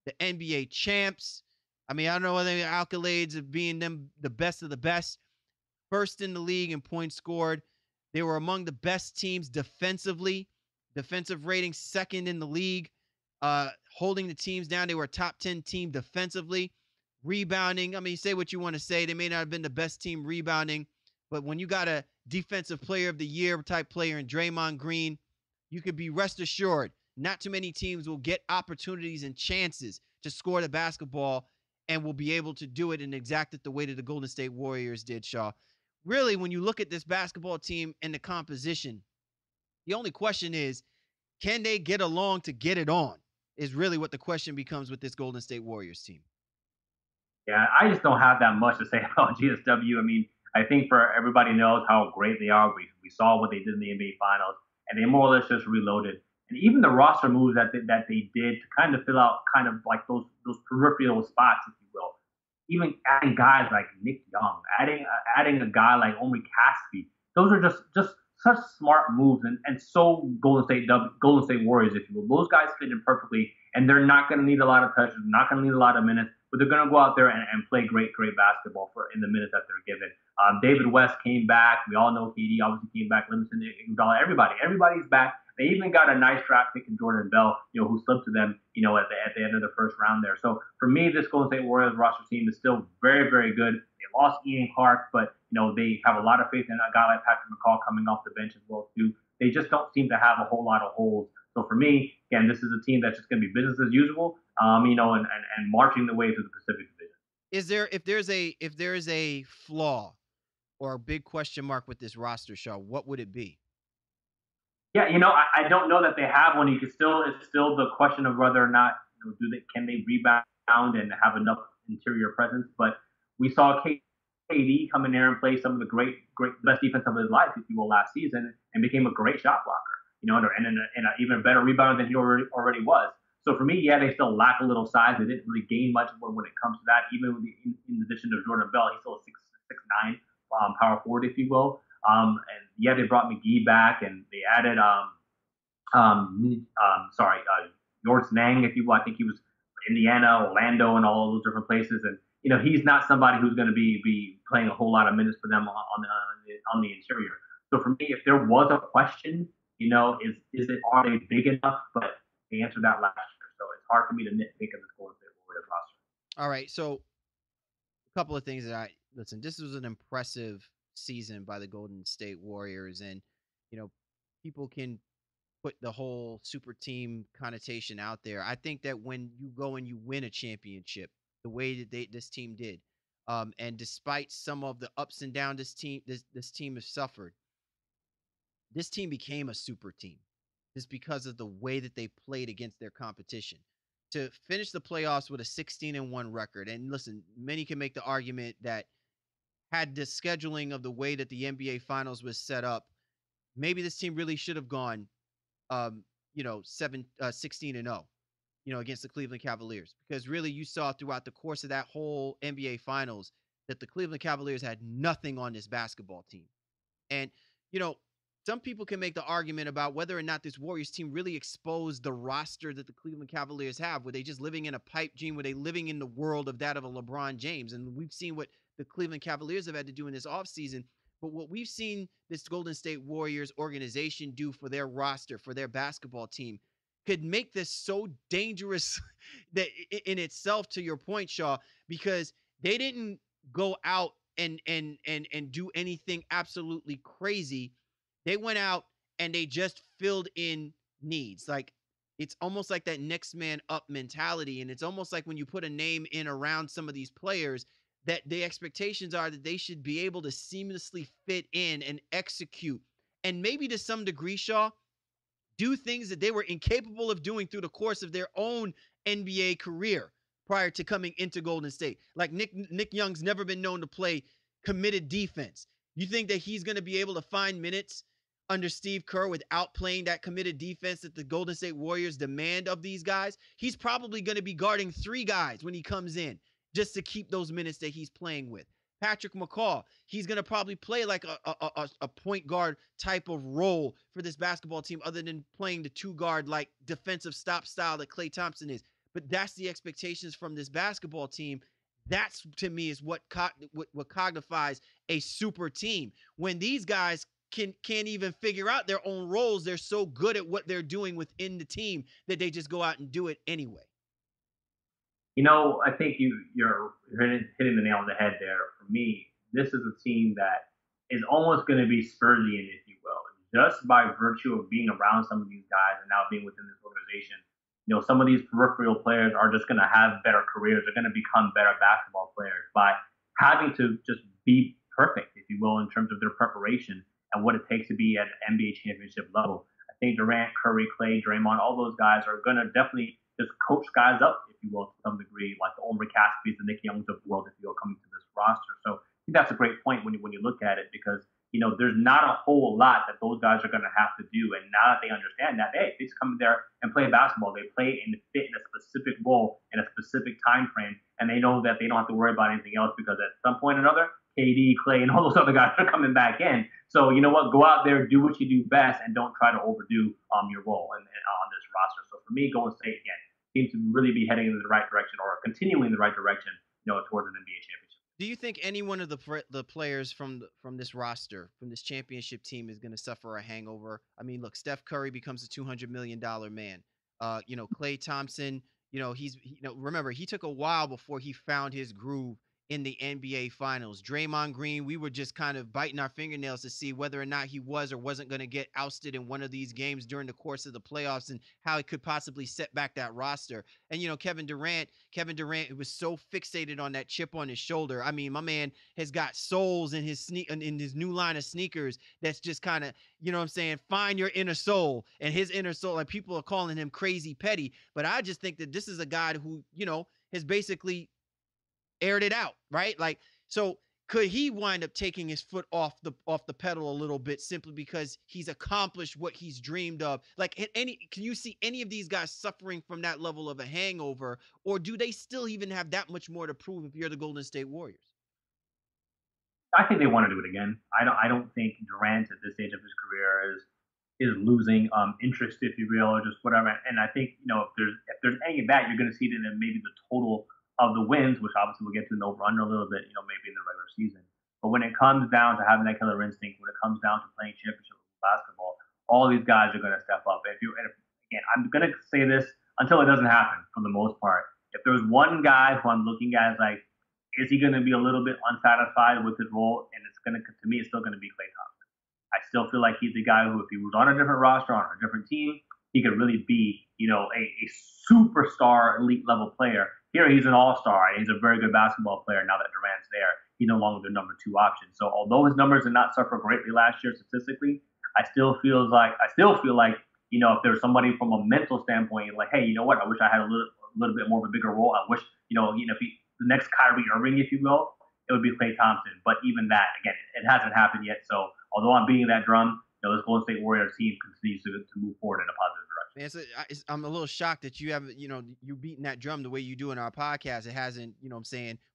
the NBA champs. I mean, I don't know whether the accolades of being them the best of the best. First in the league in points scored. They were among the best teams defensively. Defensive rating second in the league. Holding the teams down. They were a top 10 team defensively. Rebounding, I mean, say what you want to say. They may not have been the best team rebounding, but when you got a defensive player of the year type player in Draymond Green, you could be rest assured not too many teams will get opportunities and chances to score the basketball and will be able to do it and exact it the way that the Golden State Warriors did, Shaw. Really, when you look at this basketball team and the composition, the only question is, can they get along to get it on? Is really what the question becomes with this Golden State Warriors team. Yeah, I just don't have that much to say about GSW. I mean, I think for everybody knows how great they are. We saw what they did in the NBA Finals, and they more or less just reloaded. And even the roster moves that they did to kind of fill out kind of like those peripheral spots, if you will. Even adding guys like Nick Young, adding a guy like Omri Caspi. Those are just such smart moves and so Golden State Warriors, if you will. Those guys fit in perfectly, and they're not going to need a lot of touches, not going to need a lot of minutes, but they're going to go out there and play great basketball in the minutes that they're given. David West came back. We all know KD obviously came back. Livingston, Iguodala, everybody's back. They even got a nice draft pick in Jordan Bell, who slipped to them, at the end of the first round there. So for me, this Golden State Warriors roster team is still very, very good. They lost Ian Clark, but they have a lot of faith in a guy like Patrick McCaw coming off the bench as well too. They just don't seem to have a whole lot of holes. So for me, again, this is a team that's just going to be business as usual, and marching the way to the Pacific Division. If there is a flaw or a big question mark with this roster, Shaw, what would it be? Yeah, I don't know that they have one. It's still the question of whether or not can they rebound and have enough interior presence. But we saw KD come in there and play some of the great best defense of his life, if you will, last season, and became a great shot blocker. And an even better rebounder than he already was. So for me, yeah, they still lack a little size. They didn't really gain much when it comes to that. Even with in addition to Jordan Bell, he's still a 6'9" power forward, if you will. And yeah, they brought McGee back, and they added Yoris Nang, if you will. I think he was Indiana, Orlando, and all those different places. And he's not somebody who's going to be playing a whole lot of minutes for them on the interior. So for me, if there was a question, are they big enough? But they answered that last year, so it's hard for me to nitpick of this Golden State Warriors roster. All right, so a couple of things listen. This was an impressive season by the Golden State Warriors, and people can put the whole super team connotation out there. I think that when you go and you win a championship, the way that this team did, and despite some of the ups and downs this team has suffered, this team became a super team just because of the way that they played against their competition. To finish the playoffs with a 16-1 record, and listen, many can make the argument that had the scheduling of the way that the NBA Finals was set up, maybe this team really should have gone 16-0, against the Cleveland Cavaliers, because really you saw throughout the course of that whole NBA Finals that the Cleveland Cavaliers had nothing on this basketball team. And, some people can make the argument about whether or not this Warriors team really exposed the roster that the Cleveland Cavaliers have. Were they just living in a pipe dream? Were they living in the world of that of a LeBron James? And we've seen what the Cleveland Cavaliers have had to do in this offseason. But what we've seen this Golden State Warriors organization do for their roster, for their basketball team, could make this so dangerous that in itself, to your point, Shaw, because they didn't go out and do anything absolutely crazy. They went out and they just filled in needs. Like, it's almost like that next man up mentality. And it's almost like when you put a name in around some of these players, that the expectations are that they should be able to seamlessly fit in and execute. And maybe to some degree, Shaw, do things that they were incapable of doing through the course of their own NBA career prior to coming into Golden State. Like Nick Young's never been known to play committed defense. You think that he's going to be able to find minutes under Steve Kerr without playing that committed defense that the Golden State Warriors demand of these guys? He's probably going to be guarding 3 guys when he comes in just to keep those minutes that he's playing with. Patrick McCaw, he's going to probably play like a point guard type of role for this basketball team, other than playing the 2-guard like defensive stop style that Klay Thompson is. But that's the expectations from this basketball team. That's, to me, is what cognifies a super team. When these guys can't even figure out their own roles, they're so good at what they're doing within the team that they just go out and do it anyway. I think you're hitting the nail on the head there. For me, this is a team that is almost going to be Spursian, if you will, just by virtue of being around some of these guys and now being within this organization. Some of these peripheral players are just going to have better careers. They're going to become better basketball players by having to just be perfect, if you will, in terms of their preparation and what it takes to be at an NBA championship level. I think Durant, Curry, Klay, Draymond, all those guys are going to definitely just coach guys up, if you will, to some degree, like the Omri Caspies, the Nick Youngs of the world, if you will, coming to this roster. So I think that's a great point when you look at it, because there's not a whole lot that those guys are going to have to do. And now that they understand that, hey, they just come there and play basketball. They play and fit in a specific role in a specific time frame, and they know that they don't have to worry about anything else, because at some point or another, KD, Klay, and all those other guys are coming back in. So you know what? Go out there, do what you do best, and don't try to overdo your role on this roster. So for me, Golden State, again, seems to really be heading in the right direction, or continuing in the right direction, towards an NBA championship. Do you think any one of the players from this roster, from this championship team, is going to suffer a hangover? I mean, look, Steph Curry becomes a $200 million man. Klay Thompson, remember, he took a while before he found his groove in the NBA Finals. Draymond Green, we were just kind of biting our fingernails to see whether or not he was or wasn't going to get ousted in one of these games during the course of the playoffs, and how it could possibly set back that roster. And, Kevin Durant was so fixated on that chip on his shoulder. I mean, my man has got soles in his new line of sneakers that's just kind of, find your inner soul. And his inner soul, like, people are calling him crazy petty, but I just think that this is a guy who, has basically aired it out, right? Like, so could he wind up taking his foot off the pedal a little bit simply because he's accomplished what he's dreamed of? Like, can you see any of these guys suffering from that level of a hangover, or do they still even have that much more to prove if you're the Golden State Warriors? I think they want to do it again. I don't think Durant at this stage of his career is losing interest, if you will, or just whatever. And I think, if there's any of that, you're going to see it in maybe the total of the wins, which obviously we'll get to an over-under a little bit, maybe in the regular season. But when it comes down to having that killer instinct, when it comes down to playing championship basketball, all these guys are going to step up. Again, I'm going to say this until it doesn't happen for the most part. If there's one guy who I'm looking at as like, is he going to be a little bit unsatisfied with his role? And to me, it's still going to be Klay Thompson. I still feel like he's a guy who, if he was on a different roster, on a different team, he could really be, a superstar elite level player. Here, he's an all-star, and he's a very good basketball player now that Durant's there. He's no longer the number 2 option. So although his numbers did not suffer greatly last year statistically, I still feel like, if there's somebody from a mental standpoint, like, hey, you know what? I wish I had a little bit more of a bigger role. I wish, if the next Kyrie Irving, if you will, it would be Klay Thompson. But even that, again, it hasn't happened yet. So although I'm beating that drum, this Golden State Warriors team continues to move forward in a positive direction. Man, I'm a little shocked that you haven't, you beating that drum the way you do in our podcast. It hasn't,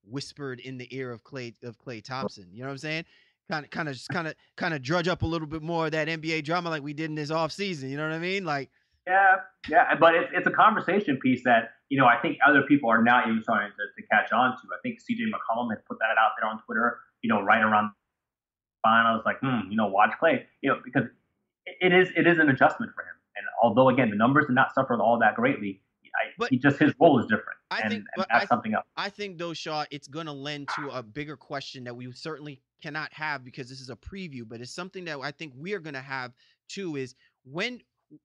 whispered in the ear of Klay Thompson. You know what I'm saying? Kind of drudge up a little bit more of that NBA drama like we did in this offseason. You know what I mean? Like, yeah, but it's a conversation piece that, I think other people are now even starting to catch on to. I think CJ McCollum had put that out there on Twitter, right around finals, like, watch Klay, because it is an adjustment for him. And although, again, the numbers did not suffer all that greatly, his role is different. And that's something else. I think, though, Shaw, it's going to lend to a bigger question that we certainly cannot have because this is a preview, but it's something that I think we are going to have, too, is when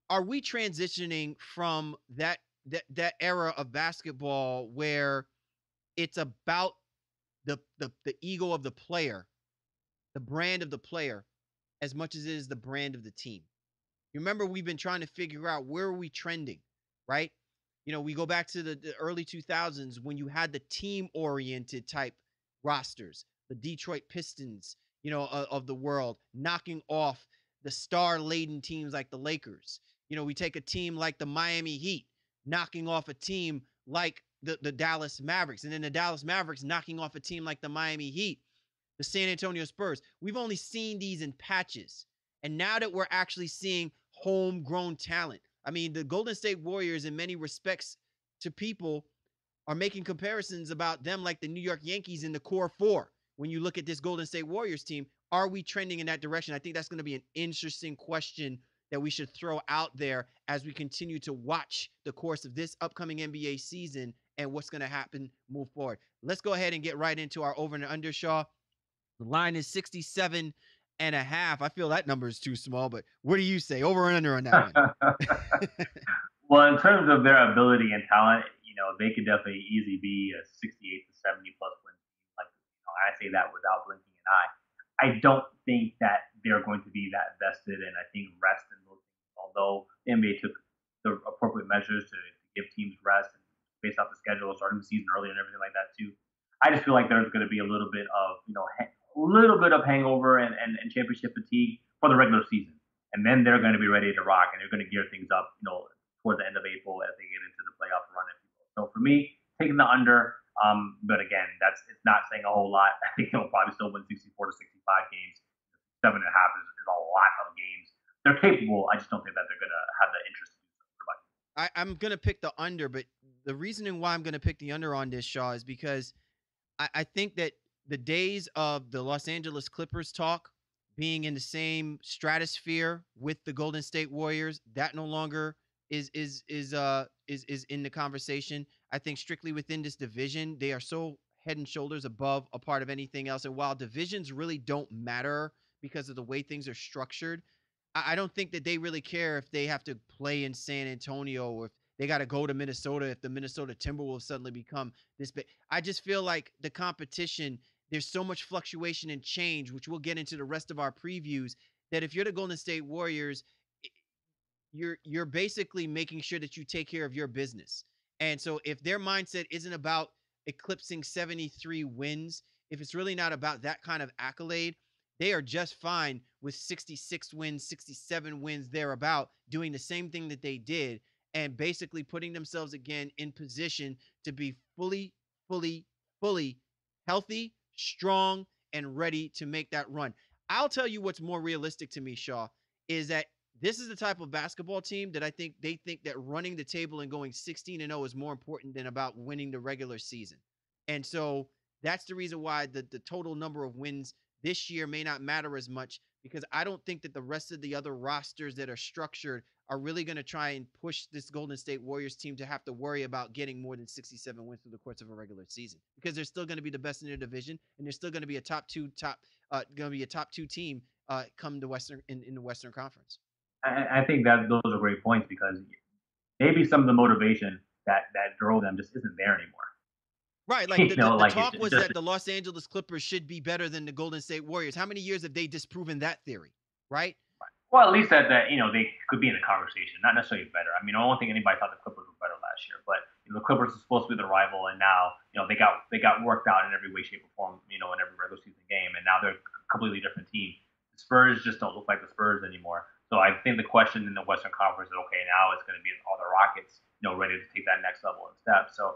are we transitioning from that era of basketball where it's about the ego of the player, the brand of the player, as much as it is the brand of the team? You remember we've been trying to figure out where are we trending, right? We go back to the early 2000s when you had the team-oriented type rosters, the Detroit Pistons, of the world, knocking off the star-laden teams like the Lakers. We take a team like the Miami Heat, knocking off a team like the Dallas Mavericks, and then the Dallas Mavericks knocking off a team like the Miami Heat, the San Antonio Spurs. We've only seen these in patches. And now that we're actually seeing homegrown talent, I mean, the Golden State Warriors, in many respects to people, are making comparisons about them like the New York Yankees in the core 4. When you look at this Golden State Warriors team, are we trending in that direction? I think that's going to be an interesting question that we should throw out there as we continue to watch the course of this upcoming NBA season and what's going to happen move forward. Let's go ahead and get right into our over and under, Shaw. The line is 67.5. I feel that number is too small, but what do you say? Over and under on that one? Well, in terms of their ability and talent, they could definitely easily be a 68 to 70 plus win team. Like, I say that without blinking an eye. I don't think that they're going to be that vested in, I think, rest and those things. Although the NBA took the appropriate measures to give teams rest and based off the schedule, starting the season early and everything like that too. I just feel like there's going to be a little bit of, hangover and championship fatigue for the regular season. And then they're going to be ready to rock and they're going to gear things up, towards the end of April as they get into the playoff run. So for me, taking the under, but again, it's not saying a whole lot. I think they'll probably still win 64 to 65 games. 7.5 is a lot of games. They're capable. I just don't think that they're going to have the interest to do so. I'm going to pick the under, but the reasoning why I'm going to pick the under on this, Shaw, is because I think that the days of the Los Angeles Clippers talk being in the same stratosphere with the Golden State Warriors, that no longer is in the conversation. I think strictly within this division, they are so head and shoulders above a part of anything else. And while divisions really don't matter because of the way things are structured, I don't think that they really care if they have to play in San Antonio or if they got to go to Minnesota, if the Minnesota Timberwolves suddenly become this big. I just feel like the competition, there's so much fluctuation and change, which we'll get into the rest of our previews, that if you're the Golden State Warriors, you're basically making sure that you take care of your business. And so if their mindset isn't about eclipsing 73 wins, if it's really not about that kind of accolade, they are just fine with 66 wins, 67 wins thereabout, doing the same thing that they did and basically putting themselves again in position to be fully healthy, strong, and ready to make that run. I'll tell you what's more realistic to me, Shaw, is that this is the type of basketball team that I think they think that running the table and going 16-0 is more important than about winning the regular season. And so that's the reason why the total number of wins this year may not matter as much, because I don't think that the rest of the other rosters that are structured are really going to try and push this Golden State Warriors team to have to worry about getting more than 67 wins through the course of a regular season, because they're still going to be the best in their division, and they're still going to be a top two team come to in the Western Conference. I think that those are great points, because maybe some of the motivation that drove them just isn't there anymore. Right, like the talk was that the Los Angeles Clippers should be better than the Golden State Warriors. How many years have they disproven that theory, right? Well, at least that they could be in the conversation, not necessarily better. I mean, I don't think anybody thought the Clippers were better last year, but the Clippers are supposed to be the rival, and now they got worked out in every way, shape, or form, in every regular season game, and now they're a completely different team. The Spurs just don't look like the Spurs anymore. So I think the question in the Western Conference is, okay, now it's going to be all the Rockets, ready to take that next level and step. So,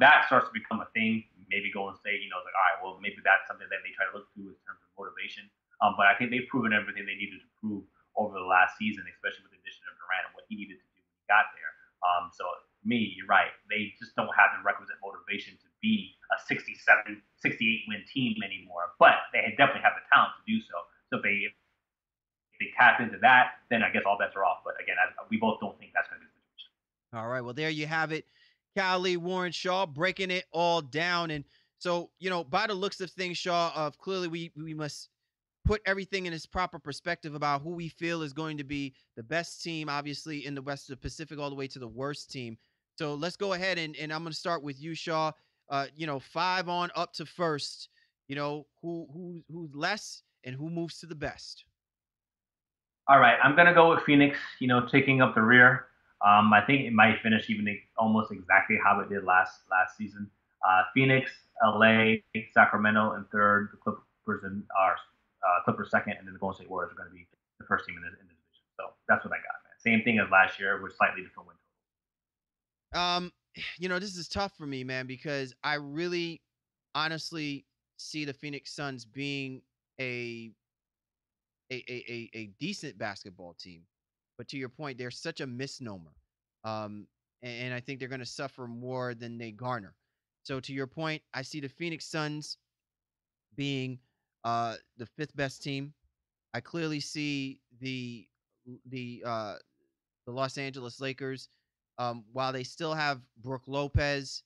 that starts to become a thing. Maybe Golden State, is like, all right, well, maybe that's something that they try to look to in terms of motivation. But I think they've proven everything they needed to prove over the last season, especially with the addition of Durant and what he needed to do when he got there. So, you're right. They just don't have the requisite motivation to be a 67, 68-win team anymore. But they definitely have the talent to do so. So if they tap into that, then I guess all bets are off. But again, we both don't think that's going to be the situation. All right. Well, there you have it. Callie, Warren Shaw breaking it all down. And so, by the looks of things, Shaw, clearly we must put everything in its proper perspective about who we feel is going to be the best team, obviously, in the West of the Pacific, all the way to the worst team. So let's go ahead and I'm going to start with you, Shaw. 5 on up to first. Who's less and who moves to the best? All right, I'm going to go with Phoenix, taking up the rear. I think it might finish even almost exactly how it did last season. Phoenix, LA, Sacramento in third, the Clippers are Clippers second, and then the Golden State Warriors are going to be the first team in the division. So that's what I got, man. Same thing as last year with slightly different win total. This is tough for me, man, because I really honestly see the Phoenix Suns being a decent basketball team. But to your point, they're such a misnomer. And I think they're going to suffer more than they garner. So to your point, I see the Phoenix Suns being the 5th best team. I clearly see the Los Angeles Lakers, while they still have Brook Lopez,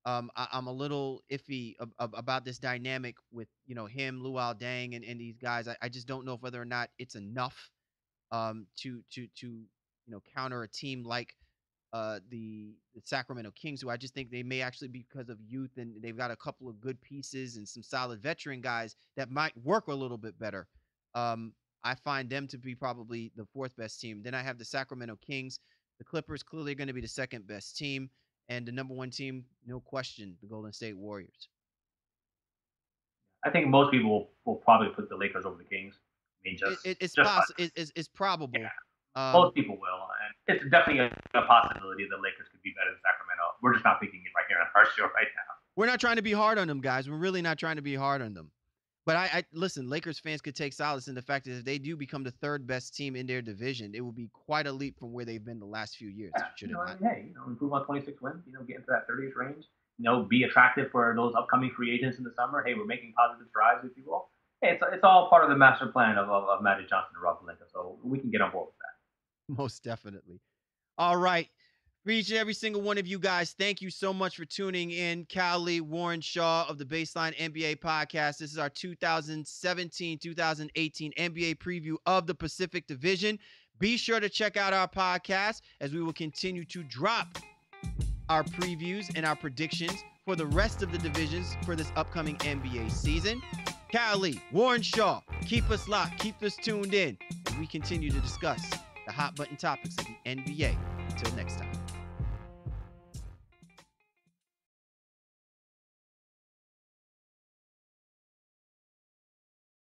I'm a little iffy about this dynamic with him, Luol Deng, and these guys. I just don't know whether or not it's enough to counter a team like the Sacramento Kings, who I just think they may actually be, because of youth, and they've got a couple of good pieces and some solid veteran guys that might work a little bit better. I find them to be probably the 4th best team. Then I have the Sacramento Kings. The Clippers clearly going to be the 2nd best team. And the number 1 team, no question, the Golden State Warriors. I think most people will probably put the Lakers over the Kings. I mean, it's probable. Yeah. Most people will. And it's definitely a possibility the Lakers could be better than Sacramento. We're just not thinking it right here on our show right now. We're not trying to be hard on them, guys. We're really not trying to be hard on them. But I listen, Lakers fans could take solace in the fact that if they do become the 3rd best team in their division, it will be quite a leap from where they've been the last few years. Improve on 26 wins, get into that 30th range, be attractive for those upcoming free agents in the summer. Hey, we're making positive strides, if you will. Hey, it's all part of the master plan of Magic Johnson and Rob Pelinka, so we can get on board with that. Most definitely. All right. For each and every single one of you guys, thank you so much for tuning in. Callie, Warren Shaw of the Baseline NBA Podcast. This is our 2017-2018 NBA preview of the Pacific Division. Be sure to check out our podcast as we will continue to drop our previews and our predictions for the rest of the divisions for this upcoming NBA season. Callie, Warren Shaw, keep us locked, keep us tuned in as we continue to discuss the hot button topics of the NBA. Until next time.